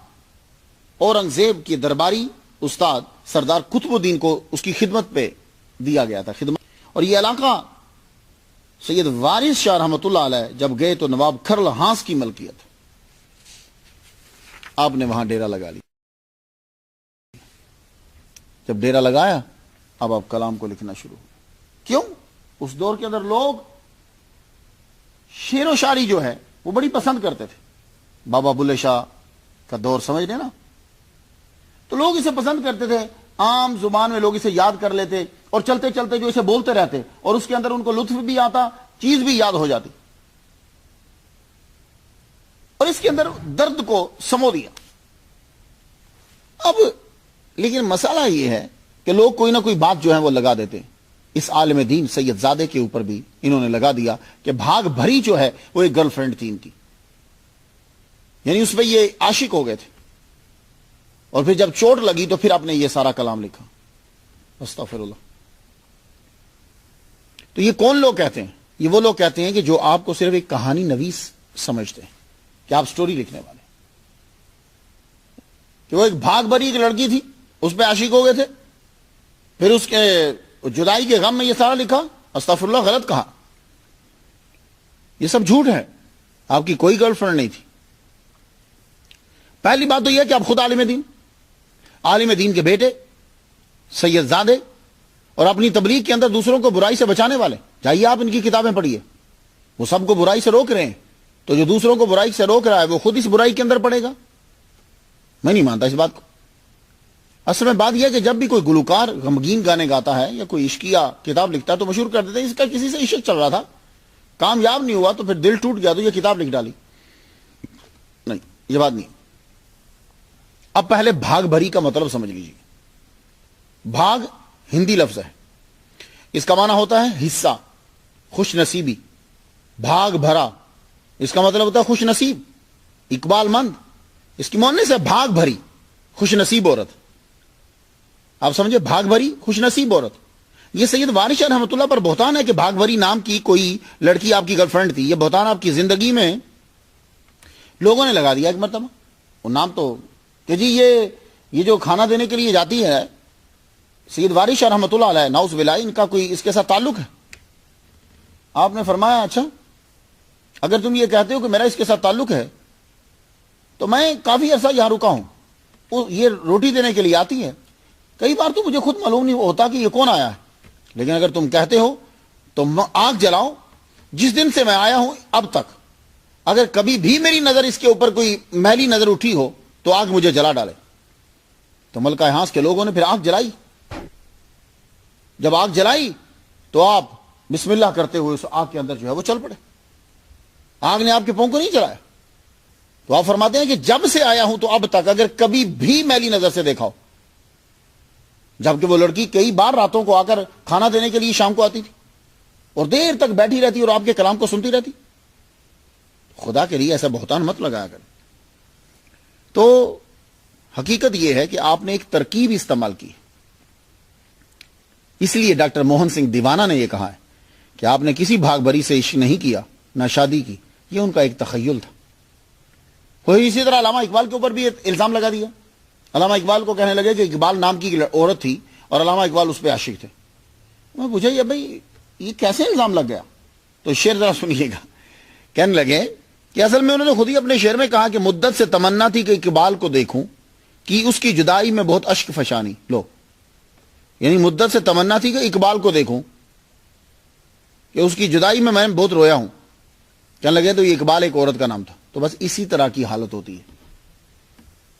اورنگزیب کے درباری استاد سردار قطب الدین کو اس کی خدمت پہ دیا گیا تھا, خدمت. اور یہ علاقہ سید وارث شاہ رحمت اللہ علیہ جب گئے تو نواب کھرل ہانس کی ملکیت, آپ نے وہاں ڈیرا لگا لی. جب ڈیرا لگایا اب آپ کلام کو لکھنا شروع. کیوں؟ اس دور کے اندر لوگ شعر و شاعری جو ہے وہ بڑی پسند کرتے تھے. بابا بلے شاہ کا دور سمجھ رہے نا, تو لوگ اسے پسند کرتے تھے. عام زبان میں لوگ اسے یاد کر لیتے اور چلتے چلتے جو اسے بولتے رہتے, اور اس کے اندر ان کو لطف بھی آتا, چیز بھی یاد ہو جاتی, اور اس کے اندر درد کو سمو دیا. اب لیکن مسئلہ یہ ہے کہ لوگ کوئی نہ کوئی بات جو ہے وہ لگا دیتے. اس عالم دین سید زادے کے اوپر بھی انہوں نے لگا دیا کہ بھاگ بھری جو ہے وہ ایک گرل فرینڈ تھی ان کی, یعنی اس پہ یہ عاشق ہو گئے تھے. اور پھر جب چوٹ لگی تو پھر آپ نے یہ سارا کلام لکھا. استغفر اللہ. تو یہ کون لوگ کہتے ہیں؟ یہ وہ لوگ کہتے ہیں کہ جو آپ کو صرف ایک کہانی نویس سمجھتے ہیں کہ آپ سٹوری لکھنے والے, کہ وہ ایک بھاگ بھری ایک لڑکی تھی, اس پہ عاشق ہو گئے تھے, پھر اس کے جدائی کے غم میں یہ سارا لکھا. استغفر اللہ, غلط کہا. یہ سب جھوٹ ہے. آپ کی کوئی گرل فرینڈ نہیں تھی. پہلی بات تو یہ کہ آپ خود عالم دین کے بیٹے سید زادے, اور اپنی تبلیغ کے اندر دوسروں کو برائی سے بچانے والے. جائیے آپ ان کی کتابیں پڑھیے, وہ سب کو برائی سے روک رہے ہیں. تو جو دوسروں کو برائی سے روک رہا ہے وہ خود اس برائی کے اندر پڑے گا. میں نہیں مانتا اس بات کو. اصل میں بات یہ ہے کہ جب بھی کوئی گلوکار غمگین گانے گاتا ہے یا کوئی عشقیہ کتاب لکھتا ہے تو مشہور کر دیتے ہیں اس کا کسی سے عشق چل رہا تھا, کامیاب نہیں ہوا تو پھر دل ٹوٹ گیا تو یہ کتاب لکھ ڈالی. نہیں, یہ بات نہیں. اب پہلے بھاگ بھری کا مطلب سمجھ لیجیے. بھاگ ہندی لفظ ہے, اس کا معنی ہوتا ہے حصہ, خوش نصیبی. بھاگ بھرا اس کا مطلب ہوتا ہے خوش نصیب, اقبال مند. اس کی مونس ہے بھاگ بھری, خوش نصیب عورت. آپ سمجھے, بھاگ بھری خوش نصیب عورت. یہ سید وارث شاہ رحمۃ اللہ پر بہتان ہے کہ بھاگ بھری نام کی کوئی لڑکی آپ کی گرل فرینڈ تھی. یہ بہتان آپ کی زندگی میں لوگوں نے لگا دیا ایک مرتبہ. وہ نام تو کہ جی یہ جو کھانا دینے کے لیے جاتی ہے سید وارث شاہ رحمۃ اللہ علیہ, ناؤز باللہ, ان کا کوئی اس کے ساتھ تعلق ہے. آپ نے فرمایا اچھا اگر تم یہ کہتے ہو کہ میرا اس کے ساتھ تعلق ہے تو میں کافی عرصہ یہاں رکا ہوں. یہ روٹی دینے کے لیے آتی ہے, کئی بار تو مجھے خود معلوم نہیں ہوتا کہ یہ کون آیا ہے, لیکن اگر تم کہتے ہو تو آگ جلاؤ, جس دن سے میں آیا ہوں اب تک اگر کبھی بھی میری نظر اس کے اوپر کوئی میلی نظر اٹھی ہو تو آگ مجھے جلا ڈالے. تو ملکہ ہانس کے لوگوں نے پھر آگ جلائی. جب آگ جلائی تو آپ بسم اللہ کرتے ہوئے اس آگ کے اندر جو ہے وہ چل پڑے. آگ نے آپ کے پاؤں کو نہیں جلایا. تو آپ فرماتے ہیں کہ جب سے آیا ہوں تو اب تک اگر کبھی بھی میلی نظر سے دیکھا ہو, جبکہ وہ لڑکی کئی بار راتوں کو آ کر کھانا دینے کے لیے شام کو آتی تھی اور دیر تک بیٹھی رہتی اور آپ کے کلام کو سنتی رہتی. خدا کے لیے ایسا بہتان مت لگایا کر. تو حقیقت یہ ہے کہ آپ نے ایک ترکیب استعمال کی. اس لیے ڈاکٹر موہن سنگھ دیوانہ نے یہ کہا ہے کہ آپ نے کسی بھاگ بری سے عشق نہیں کیا، نہ شادی کی، یہ ان کا ایک تخیل تھا. کوئی اسی طرح علامہ اقبال کے اوپر بھی الزام لگا دیا. علامہ اقبال کو کہنے لگے کہ اقبال نام کی عورت تھی اور علامہ اقبال اس پہ عاشق تھے. میں پوچھا یہ بھائی یہ کیسے الزام لگ گیا؟ تو شعر ذرا سنیے گا. کہنے لگے کہ اصل میں انہوں نے خود ہی اپنے شعر میں کہا کہ مدت سے تمنا تھی کہ اقبال کو دیکھوں کہ اس کی جدائی میں بہت اشک فشانی. لو، یعنی مدت سے تمنا تھی کہ اقبال کو دیکھوں کہ اس کی جدائی میں نے بہت رویا ہوں. کہنے لگے تو یہ اقبال ایک عورت کا نام تھا. تو بس اسی طرح کی حالت ہوتی ہے.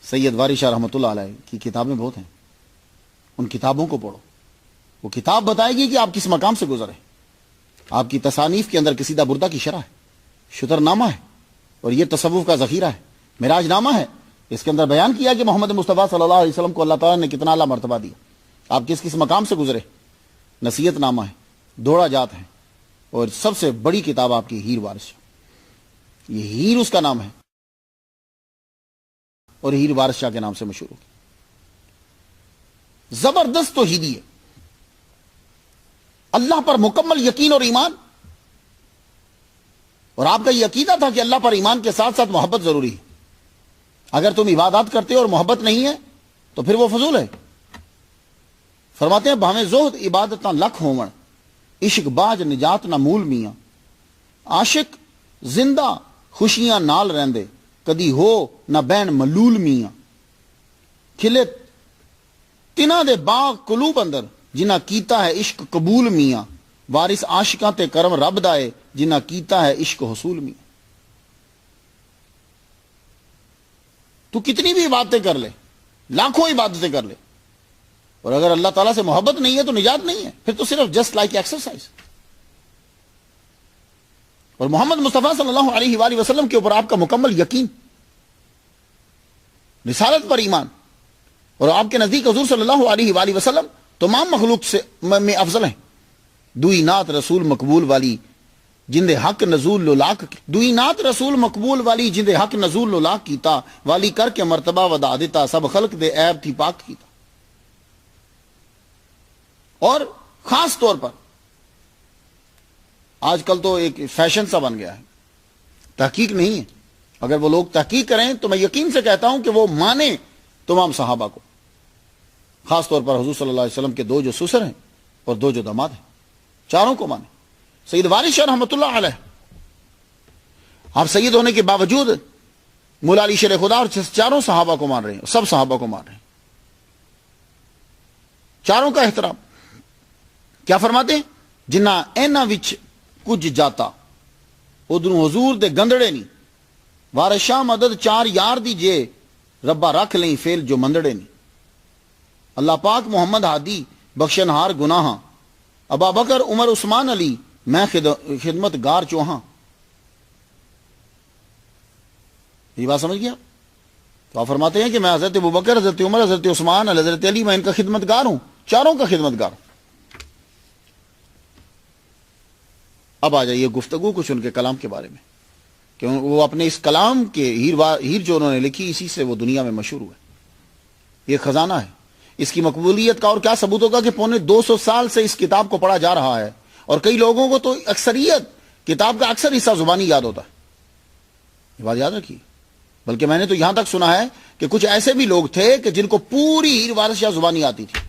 سید واری شاہ رحمۃ اللہ علیہ کی کتابیں بہت ہیں، ان کتابوں کو پڑھو. وہ کتاب بتائے گی کہ آپ کس مقام سے گزرے. آپ کی تصانیف کے اندر قصیدہ بردہ کی شرح ہے، شتر نامہ ہے، اور یہ تصوف کا ذخیرہ ہے، معراج نامہ ہے. اس کے اندر بیان کیا کہ محمد مصطفیٰ صلی اللہ علیہ وسلم کو اللہ تعالیٰ نے کتنا اعلیٰ مرتبہ دیا، آپ کس مقام سے گزرے. نصیحت نامہ ہے، دوڑا جات ہے، اور سب سے بڑی کتاب آپ کی ہیر وارث شاہ. یہ ہیر اس کا نام ہے اور ہیر وارث شاہ کے نام سے مشہور ہو. زبردست توحیدی ہے، اللہ پر مکمل یقین اور ایمان. اور آپ کا یہ عقیدہ تھا کہ اللہ پر ایمان کے ساتھ ساتھ محبت ضروری ہے. اگر تم عبادات کرتے ہو اور محبت نہیں ہے تو پھر وہ فضول ہے. فرماتے ہیں بھاویں زہد عبادت نہ لکھ ہون، عشق باج نجات نہ مول میاں. عاشق زندہ خوشیاں نال رہندے، کدی ہو نہ بین ملول میاں. کھلے تنا دے باغ قلوب اندر، جنہ کیتا ہے عشق قبول میاں. وارث عاشقاں تے کرم رب دائے، جنہ کیتا ہے عشق حصول میاں. تو کتنی بھی عبادتیں کر لے، لاکھوں عبادتیں کر لے، اور اگر اللہ تعالیٰ سے محبت نہیں ہے تو نجات نہیں ہے. پھر تو صرف جسٹ لائک ایکسرسائز. اور محمد مصطفیٰ صلی اللہ علیہ وآلہ وسلم کے اوپر آپ کا مکمل یقین، رسالت پر ایمان، اور آپ کے نزدیک حضور صلی اللہ علیہ وآلہ وسلم تمام مخلوق سے میں افضل ہیں. دوئی نات رسول مقبول والی جندے حق نزول لولاک، دوئی نات رسول مقبول والی جندے حق نزول لولاک کیتا، والی کر کے مرتبہ ودا دیتا، سب خلق دے عیب تھی پاک کیتا. اور خاص طور پر آج کل تو ایک فیشن سا بن گیا ہے، تحقیق نہیں ہے. اگر وہ لوگ تحقیق کریں تو میں یقین سے کہتا ہوں کہ وہ مانے تمام صحابہ کو، خاص طور پر حضور صلی اللہ علیہ وسلم کے 2 جو سسر ہیں اور 2 جو داماد ہیں، چاروں کو مانے. سید وارث شاہ رحمۃ اللہ علیہ، آپ سید ہونے کے باوجود مولا علی شیر خدا اور چاروں صحابہ کو مان رہے ہیں، سب صحابہ کو مان رہے ہیں، چاروں کا احترام. کیا فرماتے ہیں؟ جنہ اینا وچ کچھ جاتا ادھروں حضور دے گندڑے نہیں، وارث شاہ مدد 4 یار دی جے ربا رکھ لیں فیل جو مندڑے نہیں. اللہ پاک محمد ہادی بخشن ہار گناہاں، ابا بکر عمر عثمان علی میں خدمت گار چوہاں. یہ بات سمجھ گیا؟ تو آپ فرماتے ہیں کہ میں حضرت ابوبکر، حضرت عمر، حضرت عثمان، حضرت علی، میں ان کا خدمت گار ہوں، چاروں کا خدمت گار. اب آ جائیے گفتگو کچھ ان کے کلام کے بارے میں، کہ وہ اپنے اس کلام کے ہیر جو انہوں نے لکھی، اسی سے وہ دنیا میں مشہور ہوئے. یہ خزانہ ہے. اس کی مقبولیت کا اور کیا ثبوت ہوگا کہ پونے 200 سال سے اس کتاب کو پڑھا جا رہا ہے، اور کئی لوگوں کو تو اکثریت کتاب کا اکثر حصہ زبانی یاد ہوتا ہے. یہ بات یاد رکھیے. بلکہ میں نے تو یہاں تک سنا ہے کہ کچھ ایسے بھی لوگ تھے کہ جن کو پوری ہیر وارث شاہ زبانی آتی تھی.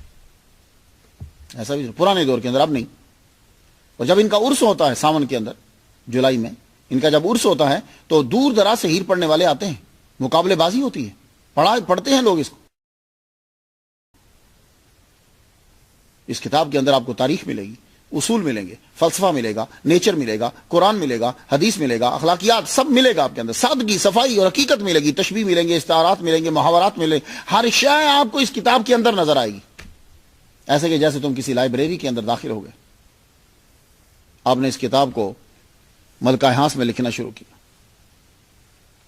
ایسا بھی پرانے دور کے اندر، اب نہیں. اور جب ان کا عرس ہوتا ہے ساون کے اندر، جولائی میں ان کا جب عرس ہوتا ہے تو دور دراز سے ہیر پڑھنے والے آتے ہیں، مقابلے بازی ہوتی ہے، پڑھتے ہیں لوگ اس کو. اس کتاب کے اندر آپ کو تاریخ ملے گی، اصول ملیں گے، فلسفہ ملے گا، نیچر ملے گا، قرآن ملے گا، حدیث ملے گا، اخلاقیات سب ملے گا آپ کے اندر. سادگی، صفائی اور حقیقت ملے گی، تشبیہ ملیں گے، استعارات ملیں گے، محاورات ملیں گے. ہر شے آپ کو اس کتاب کے اندر نظر آئے گی، ایسے کہ جیسے تم کسی لائبریری کے اندر داخل ہو گئے. آپ نے اس کتاب کو ملکہ ہانس میں لکھنا شروع کیا.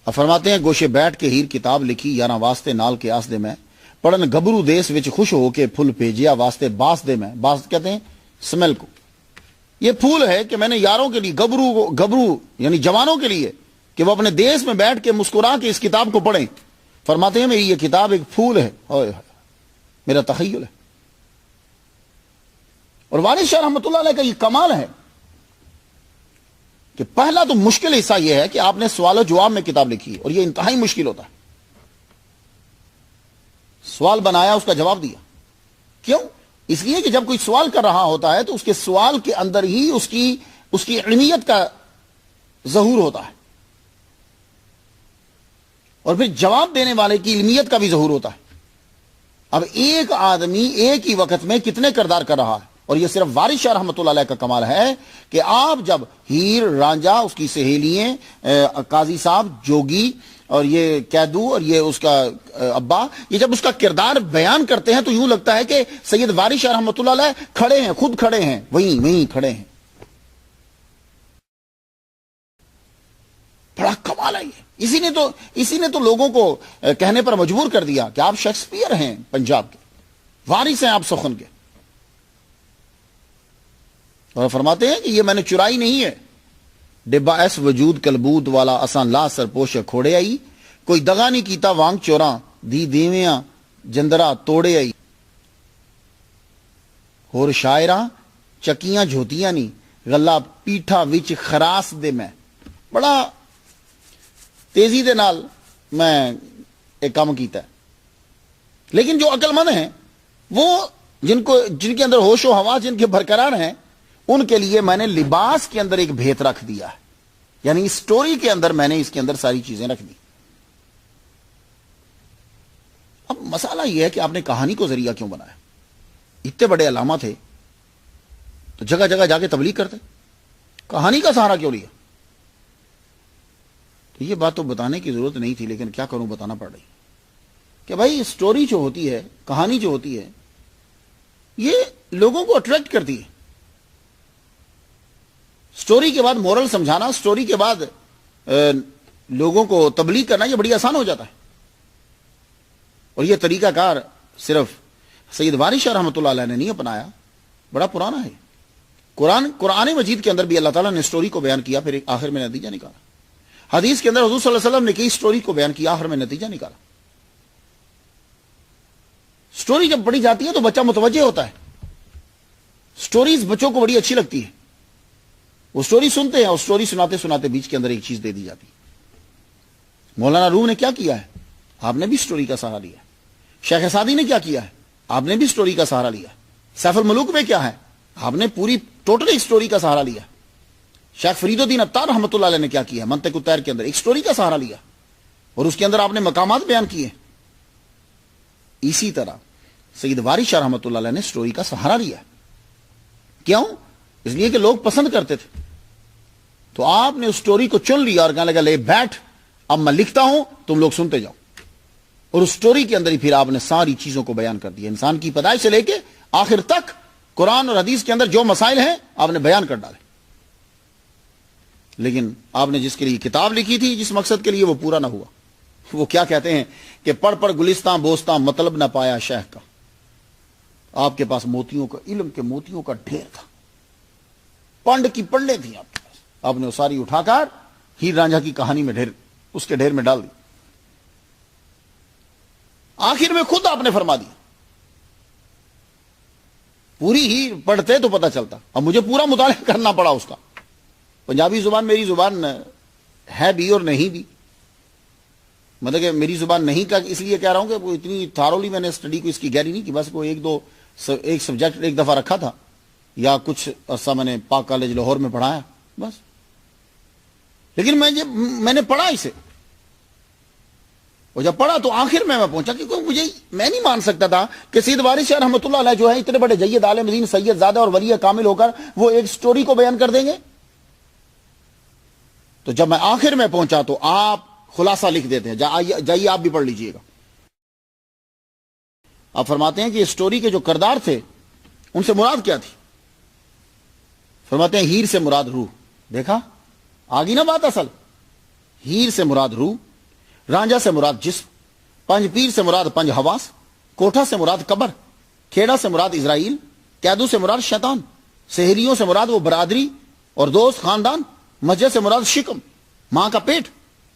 اب فرماتے ہیں گوشے بیٹھ کے ہیر کتاب لکھی، یاراں واسطے نال کے آس دے میں، پڑھن گبرو دیس وچ خوش ہو کے پھل بھیجیا واسطے باس دے میں. باس کہتے ہیں سمیل کو. یہ پھول ہے کہ میں نے یاروں کے لیے، گبرو یعنی جوانوں کے لیے، کہ وہ اپنے دیس میں بیٹھ کے مسکرا کے اس کتاب کو پڑھیں. فرماتے ہیں میری یہ کتاب ایک پھول ہے، میرا تخیل ہے. اور وارث شاہ رحمۃ اللہ علیہ کا یہ کمال ہے کہ پہلا تو مشکل حصہ یہ ہے کہ آپ نے سوال و جواب میں کتاب لکھی ہے، اور یہ انتہائی مشکل ہوتا ہے. سوال بنایا، اس کا جواب دیا. کیوں؟ اس لیے کہ جب کوئی سوال کر رہا ہوتا ہے تو اس کے سوال کے اندر ہی اس کی علمیت کا ظہور ہوتا ہے، اور پھر جواب دینے والے کی علمیت کا بھی ظہور ہوتا ہے. اب ایک آدمی ایک ہی وقت میں کتنے کردار کر رہا ہے، اور یہ صرف وارث شاہ رحمۃ اللہ علیہ کا کمال ہے کہ آپ جب ہیر، رانجھا، اس کی سہیلیاں، قاضی صاحب، جوگی، اور یہ قیدو، اور یہ اس کا ابا، یہ جب اس کا کردار بیان کرتے ہیں تو یوں لگتا ہے کہ سید وارث شاہ رحمۃ اللہ علیہ کھڑے ہیں، خود کھڑے ہیں، وہیں کھڑے ہیں. بڑا کمال ہے یہ. اسی نے تو لوگوں کو کہنے پر مجبور کر دیا کہ آپ شیکسپیئر ہیں پنجاب کے، وارث ہیں آپ سخن کے. اور فرماتے ہیں کہ یہ میں نے چرائی نہیں ہے، ڈبا ایس وجود کلبود والا اسان لا سر پوش کھوڑے آئی، کوئی دغا نہیں کیتا وانگ چوراں دی دیویاں جندرا توڑے آئی. اور شاعراں چکیاں جھوتیاں نہیں، غلہ پیٹھا وچ خراس دے. میں بڑا تیزی دے نال میں ایک کام کیتا ہے، لیکن جو عقل مند ہیں، وہ جن کے اندر ہوش و حواس جن کے برقرار ہیں، ان کے لیے میں نے لباس کے اندر ایک بھیت رکھ دیا ہے. یعنی سٹوری کے اندر میں نے اس کے اندر ساری چیزیں رکھ دی. اب مسئلہ یہ ہے کہ آپ نے کہانی کو ذریعہ کیوں بنایا؟ اتنے بڑے علامہ تھے تو جگہ جگہ جا کے تبلیغ کرتے، کہانی کا سہارا کیوں لیا؟ تو یہ بات تو بتانے کی ضرورت نہیں تھی، لیکن کیا کروں، بتانا پڑ رہی کہ بھائی سٹوری جو ہوتی ہے، کہانی جو ہوتی ہے، یہ لوگوں کو اٹریکٹ کرتی ہے. سٹوری کے بعد مورل سمجھانا، سٹوری کے بعد لوگوں کو تبلیغ کرنا، یہ بڑی آسان ہو جاتا ہے. اور یہ طریقہ کار صرف سید وارث شاہ رحمۃ اللہ علیہ نے نہیں اپنایا، بڑا پرانا ہے. قرآن مجید کے اندر بھی اللہ تعالیٰ نے سٹوری کو بیان کیا، پھر ایک آخر میں نتیجہ نکالا. حدیث کے اندر حضور صلی اللہ علیہ وسلم نے کئی سٹوری کو بیان کیا، آخر میں نتیجہ نکالا. سٹوری جب پڑھی جاتی ہے تو بچہ متوجہ ہوتا ہے. سٹوریز بچوں کو بڑی اچھی لگتی ہے، وہ سٹوری سنتے ہیں، اور سٹوری سناتے سناتے بیچ کے اندر ایک چیز دے دی جاتی ہے. مولانا روم نے کیا کیا ہے؟ آپ نے بھی سٹوری کا سہارا لیا. شیخ سعدی نے کیا کیا ہے؟ آپ نے بھی سٹوری کا سہارا لیا. سیف الملوک میں کیا ہے؟ آپ نے پوری ٹوٹل ایک سٹوری کا سہارا لیا. شیخ فرید الدین عطار رحمۃ اللہ علیہ نے کیا کیا؟ منطق الطیر کے اندر ایک سٹوری کا سہارا لیا، اور اس کے اندر آپ نے مقامات بیان کیے. اسی طرح سید وارث شاہ رحمۃ اللہ علیہ نے سٹوری کا سہارا لیا. کیوں؟ اس لیے کہ لوگ پسند کرتے تھے. تو آپ نے اس سٹوری کو چن لیا اور کہنے لگا لے بیٹھ، اب میں لکھتا ہوں، تم لوگ سنتے جاؤ. اور اس سٹوری کے اندر ہی پھر آپ نے ساری چیزوں کو بیان کر دیا. انسان کی پیدائش سے لے کے آخر تک قرآن اور حدیث کے اندر جو مسائل ہیں آپ نے بیان کر ڈالے. لیکن آپ نے جس کے لیے کتاب لکھی تھی، جس مقصد کے لیے، وہ پورا نہ ہوا. وہ کیا کہتے ہیں کہ پڑھ پڑھ گلستان بوستان مطلب نہ پایا شیخ کا. آپ کے پاس موتیوں کا علم کے موتیوں کا ڈھیر تھا، پنڈ کی پنڈے تھیں آپ کے پاس. آپ نے وہ ساری اٹھا کر ہیر رانجھا کی کہانی میں اس کے ڈھیر میں ڈال دی. آخر میں خود آپ نے فرما دیا. پوری ہی پڑھتے تو پتہ چلتا. اب مجھے پورا مطالعہ کرنا پڑا اس کا. پنجابی زبان میری زبان ہے بھی اور نہیں بھی. مطلب کہ میری زبان نہیں کا اس لیے کہہ رہا ہوں کہ وہ اتنی تھارولی میں نے اسٹڈی کو اس کی گہری نہیں کی. بس کوئی ایک سبجیکٹ ایک دفعہ رکھا تھا، یا کچھ عرصہ میں نے پاک کالج لاہور میں پڑھایا بس. لیکن میں نے پڑھا اسے، اور جب پڑھا تو آخر میں پہنچا کہ میں نہیں مان سکتا تھا کہ سید وارث شاہ رحمۃ اللہ علیہ جو ہے اتنے بڑے جید عالم دین سید زادہ اور ولی کامل ہو کر وہ ایک سٹوری کو بیان کر دیں گے. تو جب میں آخر میں پہنچا تو آپ خلاصہ لکھ دیتے ہیں، جائیے آپ بھی پڑھ لیجئے گا. آپ فرماتے ہیں کہ یہ سٹوری کے جو کردار تھے ان سے مراد کیا تھی؟ فرماتے ہیں ہیر سے مراد روح. دیکھا آگی نا بات اصل. ہیر سے مراد روح، رانجھا سے مراد جسم، پنج پیر سے مراد پنج حواس، کوٹھا سے مراد قبر، کھیڑا سے مراد اسرائیل، قیدو سے مراد شیطان، سہیلیوں سے مراد وہ برادری اور دوست خاندان، مسجد سے مراد شکم، ماں کا پیٹ،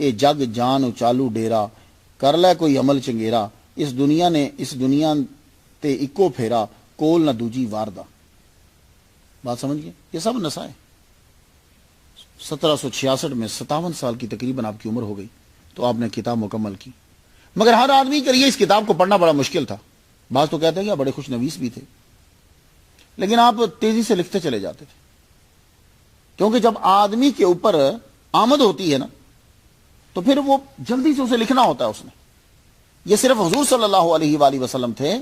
اے جگ جان اچالو ڈیرا کر لے کوئی عمل چنگیرا اس دنیا تے اکو پھیرا کول نہ دوجی واردہ. بات سمجھ گئے؟ یہ سب نسا ہے. 1766 میں 57 سال کی تقریباً آپ کی عمر ہو گئی تو آپ نے کتاب مکمل کی. مگر ہر آدمی کے لیے اس کتاب کو پڑھنا بڑا مشکل تھا. بعض تو کہتے ہیں کہ بڑے خوش نویس بھی تھے، لیکن آپ تیزی سے لکھتے چلے جاتے تھے، کیونکہ جب آدمی کے اوپر آمد ہوتی ہے نا تو پھر وہ جلدی سے اسے لکھنا ہوتا ہے. اس نے یہ صرف حضور صلی اللہ علیہ وآلہ وسلم تھے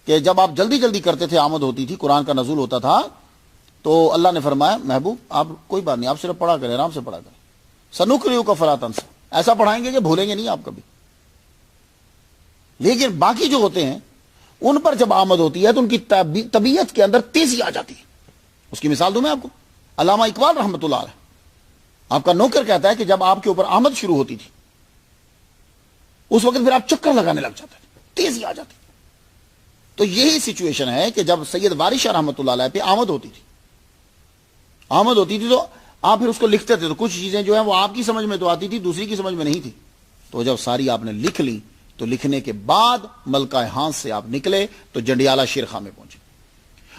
کہ جب آپ جلدی جلدی کرتے تھے، آمد ہوتی تھی، قرآن کا نزول ہوتا تھا، تو اللہ نے فرمایا محبوب آپ کوئی بات نہیں، آپ صرف پڑھا کریں، آرام سے پڑھا کریں. سنقرئک فلا تنسى، ایسا پڑھائیں گے کہ بھولیں گے نہیں آپ کبھی. لیکن باقی جو ہوتے ہیں ان پر جب آمد ہوتی ہے تو ان کی طبیعت کے اندر تیزی آ جاتی ہے. اس کی مثال دوں میں آپ کو. علامہ اقبال رحمۃ اللہ علیہ، آپ کا نوکر کہتا ہے کہ جب آپ کے اوپر آمد شروع ہوتی تھی اس وقت پھر آپ چکر لگانے لگ جاتے تھے، تیزی آ جاتی. تو یہی سچویشن ہے کہ جب سید وارث شاہ رحمۃ اللہ علیہ پہ آمد ہوتی تھی تو آپ پھر اس کو لکھتے تھے، تو کچھ چیزیں جو ہیں وہ آپ کی سمجھ میں تو آتی تھی، دوسری کی سمجھ میں نہیں تھی. تو جب ساری آپ نے لکھ لی تو لکھنے کے بعد ملکہ ہانس سے آپ نکلے تو جنڈیالہ شیر خاں میں پہنچے.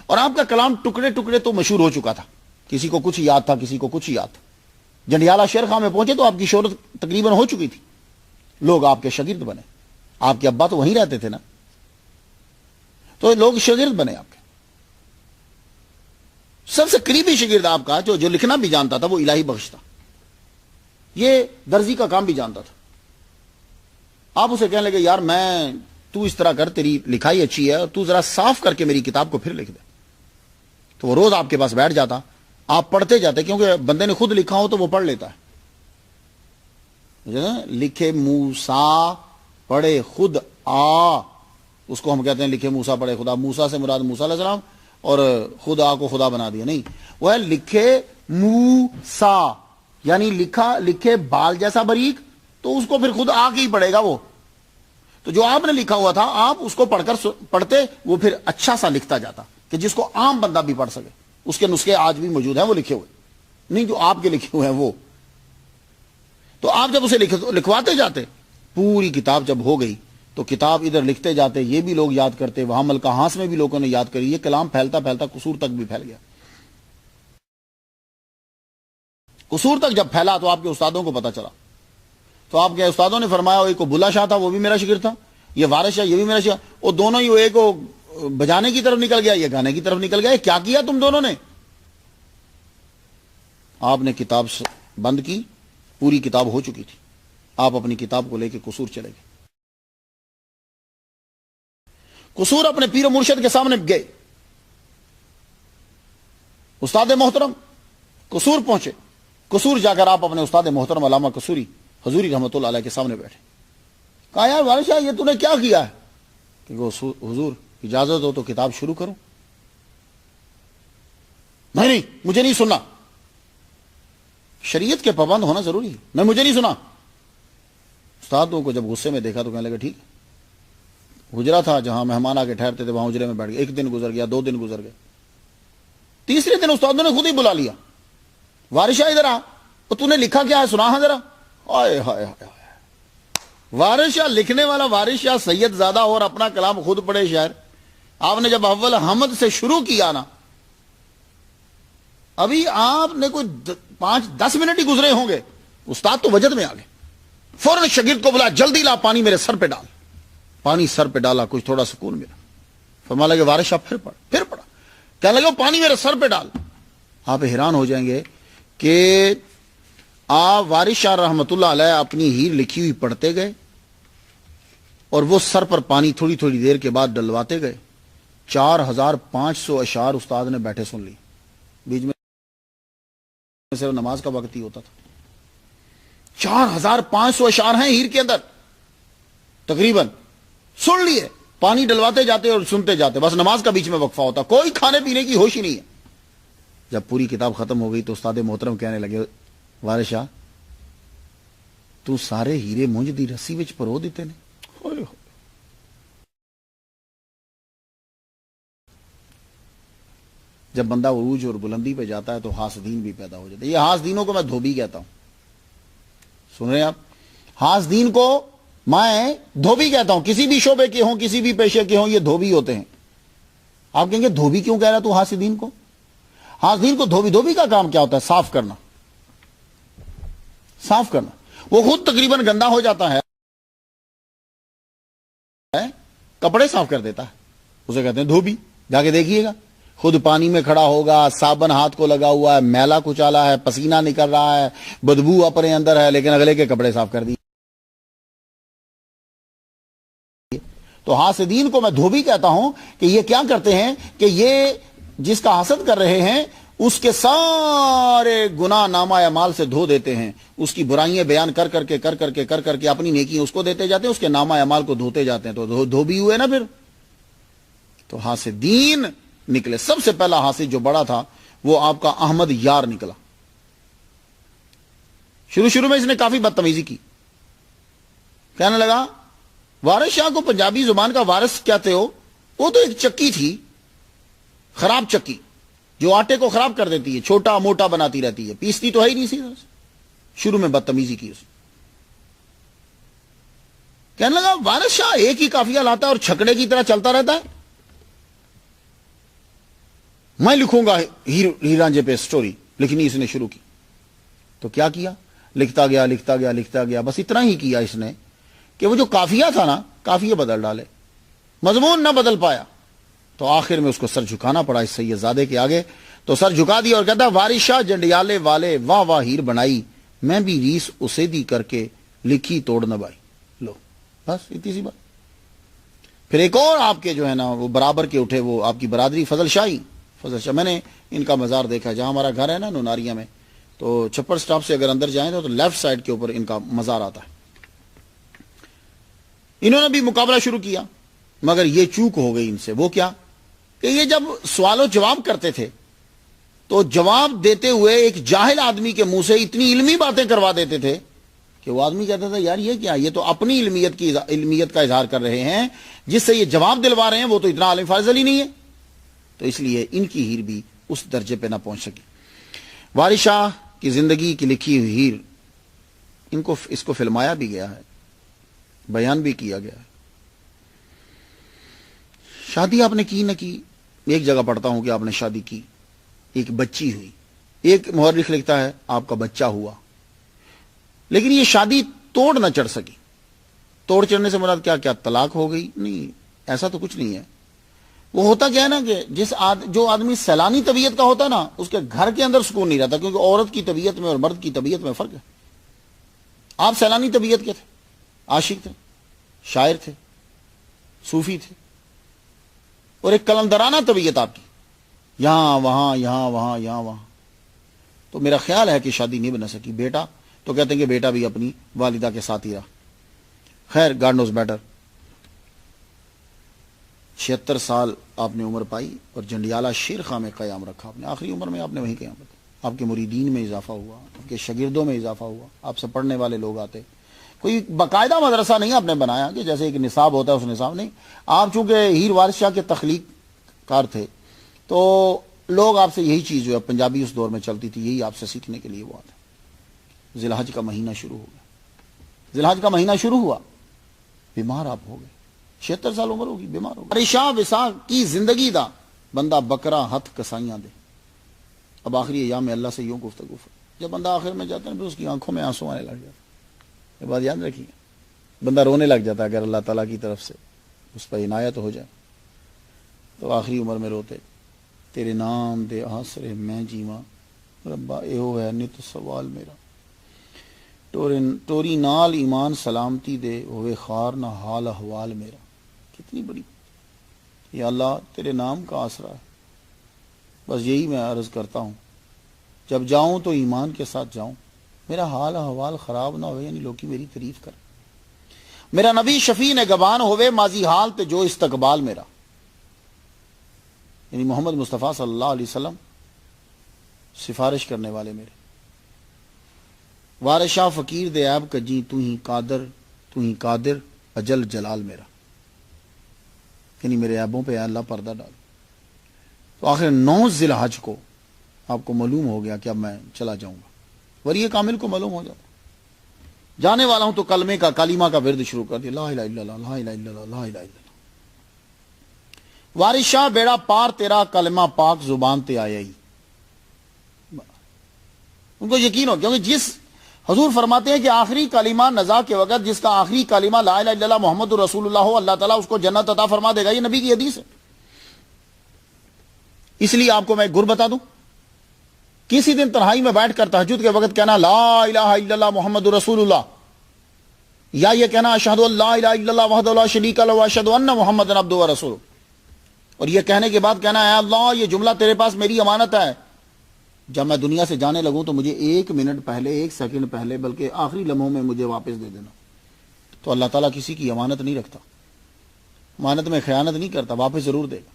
اور آپ کا کلام ٹکڑے ٹکڑے تو مشہور ہو چکا تھا، کسی کو کچھ یاد تھا، کسی کو کچھ یاد تھا. جنڈیالہ شیر خاں میں پہنچے تو آپ کی شہرت تقریباً ہو چکی تھی، لوگ آپ کے شاگرد بنے. آپ کے ابا تو وہیں رہتے تھے نا، تو لوگ شاگرد بنے آپ کے. سب سے قریبی شاگرد آپ کا جو لکھنا بھی جانتا تھا وہ الہی بخش تھا. یہ درزی کا کام بھی جانتا تھا. آپ اسے کہنے لگے یار تو اس طرح کر، تیری لکھائی اچھی ہے، تو ذرا صاف کر کے میری کتاب کو پھر لکھ دے. تو وہ روز آپ کے پاس بیٹھ جاتا، آپ پڑھتے جاتے، کیونکہ بندے نے خود لکھا ہو تو وہ پڑھ لیتا ہے. لکھے موسیٰ پڑھے خود آ، اس کو ہم کہتے ہیں لکھے موسیٰ پڑھے خدا. موسیٰ سے مراد موسیٰ علیہ السلام، اور خدا کو خدا بنا دیا. نہیں، وہ ہے لکھے موسیٰ، یعنی لکھے بال جیسا باریک، تو اس کو پھر خود آ کے ہی پڑھے گا وہ. تو جو آپ نے لکھا ہوا تھا آپ اس کو پڑھتے وہ پھر اچھا سا لکھتا جاتا کہ جس کو عام بندہ بھی پڑھ سکے. اس کے نسخے آج بھی موجود ہیں وہ لکھے ہوئے، نہیں جو آپ کے لکھے ہوئے ہیں وہ. تو آپ جب اسے لکھواتے جاتے، پوری کتاب جب ہو گئی تو کتاب ادھر لکھتے جاتے، یہ بھی لوگ یاد کرتے، وہاں ملکہ ہانس میں بھی لوگوں نے یاد کری. یہ کلام پھیلتا پھیلتا قصور تک بھی پھیل گیا. قصور تک جب پھیلا تو آپ کے استادوں کو پتا چلا، تو آپ کے استادوں نے فرمایا ایک کو بلا شاہ تھا، وہ بھی میرا شاگرد تھا، یہ وارث شاہ یہ بھی میرا شاگرد. وہ دونوں ہی، ایک کو بجانے کی طرف نکل گیا، یہ گانے کی طرف نکل گیا. کیا کیا تم دونوں نے؟ آپ نے کتاب بند کی، پوری کتاب ہو چکی تھی. آپ اپنی کتاب کو لے کے قصور چلے گئے. قصور اپنے پیر و مرشد کے سامنے گئے. استاد محترم قصور پہنچے. قصور جا کر آپ اپنے استاد محترم علامہ قصوری حضوری رحمۃ اللہ علیہ کے سامنے بیٹھے. کہا یار وارث شاہ یہ تو نے کیا کیا ہے؟ کہ وہ حضور اجازت ہو تو کتاب شروع کروں. نہیں مجھے نہیں سننا. شریعت کے پابند ہونا ضروری ہے. میں مجھے نہیں سنا. استادوں کو جب غصے میں دیکھا تو کہنے لگا ٹھیک ہے. حجرہ تھا جہاں مہمان آ کے ٹھہرتے تھے، وہاں حجرے میں بیٹھ گئے. ایک دن گزر گیا، 2 دن گزر گئے، تیسرے دن استادوں نے خود ہی بلا لیا. وارث شاہ ادھر آ، تو نے لکھا کیا ہے سنا ہاں ذرا. آئے ہائے ہائے. وارث شاہ لکھنے والا وارث شاہ سید زادہ اور اپنا کلام خود پڑھے شاعر. آپ نے جب اول حمد سے شروع کیا نا، ابھی آپ نے کوئی 5-10 منٹ ہی گزرے ہوں گے، استاد تو وجد میں آ گئے. فوراً شاگرد کو بلا، جلدی لا پانی میرے سر پہ ڈال. پانی سر پہ ڈالا، کچھ تھوڑا سکون ملا. فرمایا لگے وارث شاہ پھر پڑھا. کہنے لگے پانی میرے سر پہ ڈال. آپ حیران ہو جائیں گے کہ آپ وارث شاہ رحمۃ اللہ علیہ اپنی ہیر لکھی ہوئی پڑھتے گئے اور وہ سر پر پانی تھوڑی تھوڑی دیر کے بعد ڈلواتے گئے. 4500 اشعار استاد نے بیٹھے سن لی. بیچ میں صرف نماز کا وقت ہی ہوتا تھا. 4500 اشعار ہیں ہیر کے اندر تقریباً. سن لیے، پانی ڈلواتے جاتے اور سنتے جاتے. بس نماز کا بیچ میں وقفہ ہوتا، کوئی کھانے پینے کی ہوش ہی نہیں ہے. جب پوری کتاب ختم ہو گئی تو استاد محترم کہنے لگے وارث شاہ تو سارے ہیرے مونج دی رسی وچ پرو دیتے نے. جب بندہ عروج اور بلندی پہ جاتا ہے تو حاسدین بھی پیدا ہو جاتے ہیں. یہ حاسدینوں کو میں دھوبی کہتا ہوں. سن رہے ہیں آپ؟ حاسدین کو میں دھوبی کہتا ہوں، کسی بھی شعبے کے ہوں، کسی بھی پیشے کے ہوں، یہ دھوبی ہوتے ہیں۔ آپ کہیں گے دھوبی کیوں کہہ رہا تو حاسدین کو؟ حاسدین کو دھوبی کا کام کیا ہوتا ہے؟ صاف کرنا، صاف کرنا۔ وہ خود تقریباً گندا ہو جاتا ہے، کپڑے صاف کر دیتا ہے، اسے کہتے ہیں دھوبی۔ جا کے دیکھیے گا، خود پانی میں کھڑا ہوگا، صابن ہاتھ کو لگا ہوا ہے، میلا کچالا ہے، پسینہ نکل رہا ہے، بدبو اپنے اندر ہے، لیکن اگلے کے کپڑے صاف کر دیے۔ تو حاسدین کو میں دھوبی کہتا ہوں کہ یہ کیا کرتے ہیں کہ یہ جس کا حسد کر رہے ہیں اس کے سارے گناہ نامہ اعمال سے دھو دیتے ہیں، اس کی برائیاں بیان کر کر کے اپنی نیکی اس کو دیتے جاتے ہیں، اس کے نامہ اعمال کو دھوتے جاتے ہیں، تو دھوبی ہوئے نا پھر۔ تو حاسدین نکلے۔ سب سے پہلا حاسد جو بڑا تھا وہ آپ کا احمد یار نکلا۔ شروع میں اس نے کافی بدتمیزی کی، کہنے لگا وارث شاہ کو پنجابی زبان کا وارث کہتے ہو، وہ تو ایک چکی تھی، خراب چکی جو آٹے کو خراب کر دیتی ہے، چھوٹا موٹا بناتی رہتی ہے، پیستی تو ہے ہی نہیں سی۔ شروع میں بدتمیزی کی اس نے۔ کہنے لگا وارث شاہ ایک ہی قافیہ لاتا ہے اور چھکڑے کی طرح چلتا رہتا ہے، میں لکھوں گا ہیر رانجھے پہ سٹوری لکھنی۔ اس نے شروع کی تو کیا کیا؟ لکھتا گیا، بس اتنا ہی کیا اس نے کہ وہ جو قافیہ تھا نا، قافیہ بدل ڈالے، مضمون نہ بدل پایا۔ تو آخر میں اس کو سر جھکانا پڑا اس سید زادے کے آگے، تو سر جھکا دیا اور کہتا وارث شاہ جنڈیالے والے واہ واہ ہیر بنائی، میں بھی ریس اسے دی کر کے لکھی توڑ نہ بائی۔ لو بس اتنی سی بات۔ پھر ایک اور آپ کے جو ہے نا وہ برابر کے اٹھے، وہ آپ کی برادری فضل شاہ، میں نے ان کا مزار دیکھا جہاں ہمارا گھر ہے نا نوناریہ میں، تو چھپر سٹاپ سے اگر اندر جائیں تو لیفٹ سائڈ کے اوپر ان کا مزار آتا ہے۔ انہوں نے بھی مقابلہ شروع کیا، مگر یہ چوک ہو گئی ان سے۔ وہ کیا کہ یہ جب سوال و جواب کرتے تھے تو جواب دیتے ہوئے ایک جاہل آدمی کے منہ سے اتنی علمی باتیں کروا دیتے تھے کہ وہ آدمی کہتا تھا یار یہ کیا، یہ تو اپنی علمیت کا اظہار کر رہے ہیں، جس سے یہ جواب دلوا رہے ہیں وہ تو اتنا عالم فاضل ہی نہیں ہے۔ تو اس لیے ان کی ہیر بھی اس درجے پہ نہ پہنچ سکی۔ وارث شاہ کی زندگی کی لکھی ہوئی ہیر اس کو فلمایا بھی گیا ہے، بیان بھی کیا گیا ہے۔ شادی آپ نے کی نہ کی، ایک جگہ پڑھتا ہوں کہ آپ نے شادی کی، ایک بچی ہوئی، ایک مورخ لکھتا ہے آپ کا بچہ ہوا، لیکن یہ شادی توڑ نہ چڑھ سکی۔ توڑ چڑھنے سے مراد کیا طلاق ہو گئی؟ نہیں، ایسا تو کچھ نہیں ہے۔ وہ ہوتا کیا ہے نا کہ جو آدمی سیلانی طبیعت کا ہوتا ہے نا، اس کے گھر کے اندر سکون نہیں رہتا، کیونکہ عورت کی طبیعت میں اور مرد کی طبیعت میں فرق ہے۔ آپ سیلانی طبیعت کے تھے، عاشق تھے، شاعر تھے، صوفی تھے، اور ایک کلندرانہ طبیعت آپ کی، یہاں وہاں یہاں وہاں یہاں وہاں، تو میرا خیال ہے کہ شادی نہیں بنا سکی۔ بیٹا تو کہتے ہیں کہ بیٹا بھی اپنی والدہ کے ساتھ ہی رہا، خیر گاڈ نوز بیٹر۔ 76 سال آپ نے عمر پائی اور جنڈیالہ شیر خواہ میں قیام رکھا آپ نے، آخری عمر میں آپ نے وہیں قیام رکھا۔ آپ کے مریدین میں اضافہ ہوا، آپ کے شاگردوں میں اضافہ ہوا، آپ سے پڑھنے والے لوگ آتے۔ کوئی باقاعدہ مدرسہ نہیں آپ نے بنایا کہ جیسے ایک نصاب ہوتا ہے اس نصاب نہیں۔ آپ چونکہ ہیر وارث شاہ کے تخلیق کار تھے تو لوگ آپ سے یہی چیز جو ہے پنجابی اس دور میں چلتی تھی، یہی آپ سے سیکھنے کے لیے وہ آتے۔ ذی الحج کا مہینہ شروع ہو گیا، ذی الحج کا مہینہ شروع ہوا، بیمار آپ ہو گئے، 76 سال عمر ہوگی، بیمار ہو گئے۔ وارث شاہ وسا کی زندگی دا بندہ بکرا ہتھ کسائیاں دے۔ اب آخری ایام میں اللہ سے یوں گفتگو، جب بندہ آخر میں جاتا ہے پھر اس کی آنکھوں میں آنسو آنے لگ جاتا ہے۔ یہ بات یاد رکھیے، بندہ رونے لگ جاتا ہے اگر اللہ تعالیٰ کی طرف سے اس پر عنایت ہو جائے تو آخری عمر میں روتے، تیرے نام دے آسرے میں جیواں ربا ایہو ہے نت سوال میرا، ٹوری نال ایمان سلامتی دے ہوئے خار نہ حال احوال میرا۔ کتنی بڑی، یا اللہ تیرے نام کا آسرا ہے، بس یہی میں عرض کرتا ہوں، جب جاؤں تو ایمان کے ساتھ جاؤں، میرا حال احوال خراب نہ ہوئے، یعنی لوکی میری تعریف کر، میرا نبی شفیع نے گبان ہوئے ماضی حال تے جو استقبال میرا، یعنی محمد مصطفیٰ صلی اللہ علیہ وسلم سفارش کرنے والے میرے۔ وارث شاہ فقیر دے عیب کجی، تو ہی قادر اجل جلال میرا، یعنی میرے عیبوں پہ اللہ پردہ ڈال۔ تو آخر 9 ذی الحج کو آپ کو معلوم ہو گیا کہ اب میں چلا جاؤں گا، ولی کامل کو معلوم ہو جاتا جانے والا ہوں تو کلمے کا کلمہ کا ورد شروع کر دیا، لا الہ الا اللہ لا الہ الا اللہ لا الہ الا اللہ۔ وارث شاہ بیڑا پار تیرا کلمہ پاک زبان تے آیا ہی، ان کو یقین ہو، کیونکہ جس حضور فرماتے ہیں کہ آخری کلمہ نزا کے وقت جس کا آخری کلمہ لا الہ الا اللہ محمد رسول اللہ ہو، اللہ تعالیٰ اس کو جنت عطا فرما دے گا، یہ نبی کی حدیث ہے۔ اس لیے آپ کو میں ایک گر بتا دوں، کسی دن تنہائی میں بیٹھ کر تہجد کے وقت کہنا لا الہ الا اللہ محمد رسول اللہ، یا یہ کہنا اشہد ان لا الہ الا اللہ وحدہ لا شریک لہ واشہد ان محمدا عبدہ ورسولہ، اور یہ کہنے کے بعد کہنا اے اللہ یہ جملہ تیرے پاس میری امانت ہے، جب میں دنیا سے جانے لگوں تو مجھے 1 منٹ پہلے 1 سیکنڈ پہلے بلکہ آخری لمحوں میں مجھے واپس دے دینا۔ تو اللہ تعالیٰ کسی کی امانت نہیں رکھتا، امانت میں خیانت نہیں کرتا، واپس ضرور دے گا۔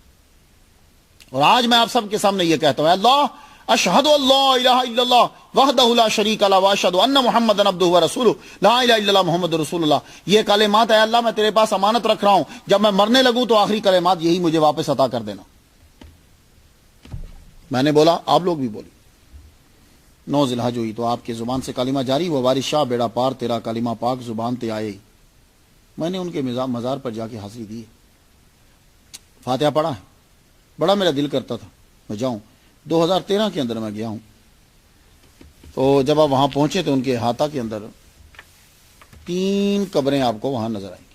اور آج میں آپ سب کے سامنے یہ کہتا ہوں، اے اللہ اشہد ان لا الہ الا اللہ وحدہ لا شریک لہ واشہد ان محمدا عبدہ ورسولہ لا الہ الا اللہ محمد رسول اللہ، یہ کلمات اے اللہ میں تیرے پاس امانت رکھ رہا ہوں، جب میں مرنے لگوں تو آخری کلمات یہی مجھے واپس عطا کر دینا۔ میں نے بولا، آپ لوگ بھی بولی، 9 ذی الحج ہوئی تو آپ کی زبان سے کلمہ جاری ہوا، وارث شاہ بیڑا پار تیرا کلمہ پاک زبان تے آئے ہی۔ میں نے ان کے مزار پر جا کے حاضری دی، فاتحہ پڑھا ہے، بڑا میرا دل کرتا تھا میں جاؤں، 2013 کے اندر میں گیا ہوں، تو جب آپ وہاں پہنچے تو ان کے احاطہ کے اندر 3 قبریں آپ کو وہاں نظر آئیں گی۔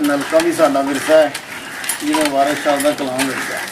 نلکا بھی ساڈا ورثہ ہے، یہ وارث شاہ دا کلام ورثہ ہے۔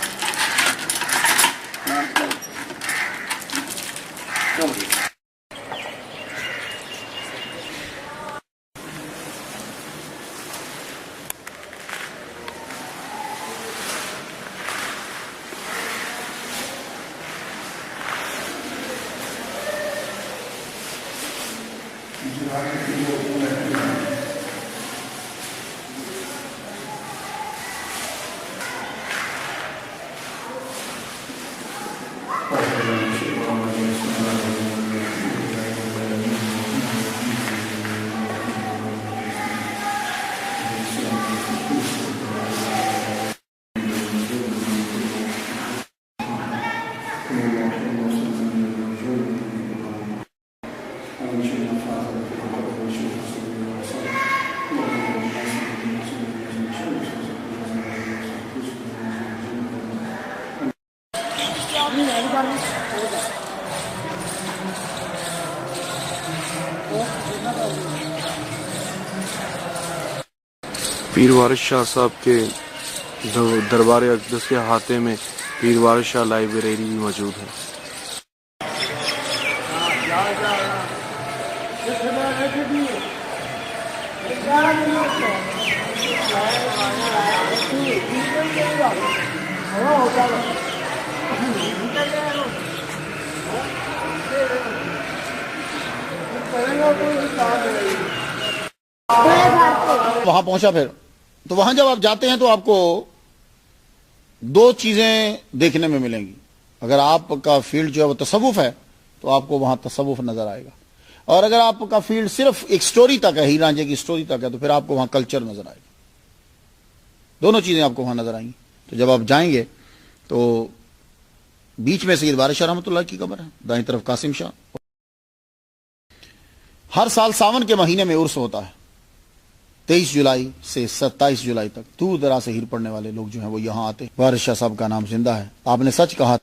پیر وارث شاہ صاحب کے دربار اقدس کے احاطے میں پیر وارث شاہ لائبریری بھی موجود ہے۔ وہاں پہنچا پھر تو وہاں جب آپ جاتے ہیں تو آپ کو 2 چیزیں دیکھنے میں ملیں گی۔ اگر آپ کا فیلڈ جو ہے وہ تصوف ہے تو آپ کو وہاں تصوف نظر آئے گا، اور اگر آپ کا فیلڈ صرف ایک سٹوری تک ہے، ہیر رانجھے کی سٹوری تک ہے، تو پھر آپ کو وہاں کلچر نظر آئے گا۔ دونوں چیزیں آپ کو وہاں نظر آئیں گی۔ تو جب آپ جائیں گے تو بیچ میں سید وارث شاہ رحمۃ اللہ کی قبر ہے، دائیں طرف قاسم شاہ۔ ہر سال ساون کے مہینے میں عرس ہوتا ہے، 23 جولائی سے 27 جولائی تک دور دراز سے ہیر پڑنے والے لوگ جو ہیں وہ یہاں آتے ہیں۔ وارث شاہ صاحب کا نام زندہ ہے، آپ نے سچ کہا،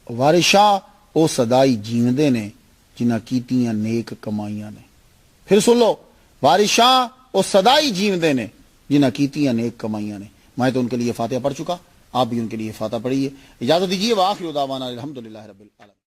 وارث شاہ او صدائی جیندے نے جنہ کیتیاں نیک کمائیاں نے۔ پھر سن لو، وارث شاہ اور صدائی جیوندے نے جنہیں کیتیاں نیک کمائیاں نے. میں تو ان کے لیے فاتحہ پڑھ چکا, آپ بھی ان کے لیے فاتحہ پڑھیے. اجازت دیجیے. وآخر دعوانا الحمدللہ رب العالمین.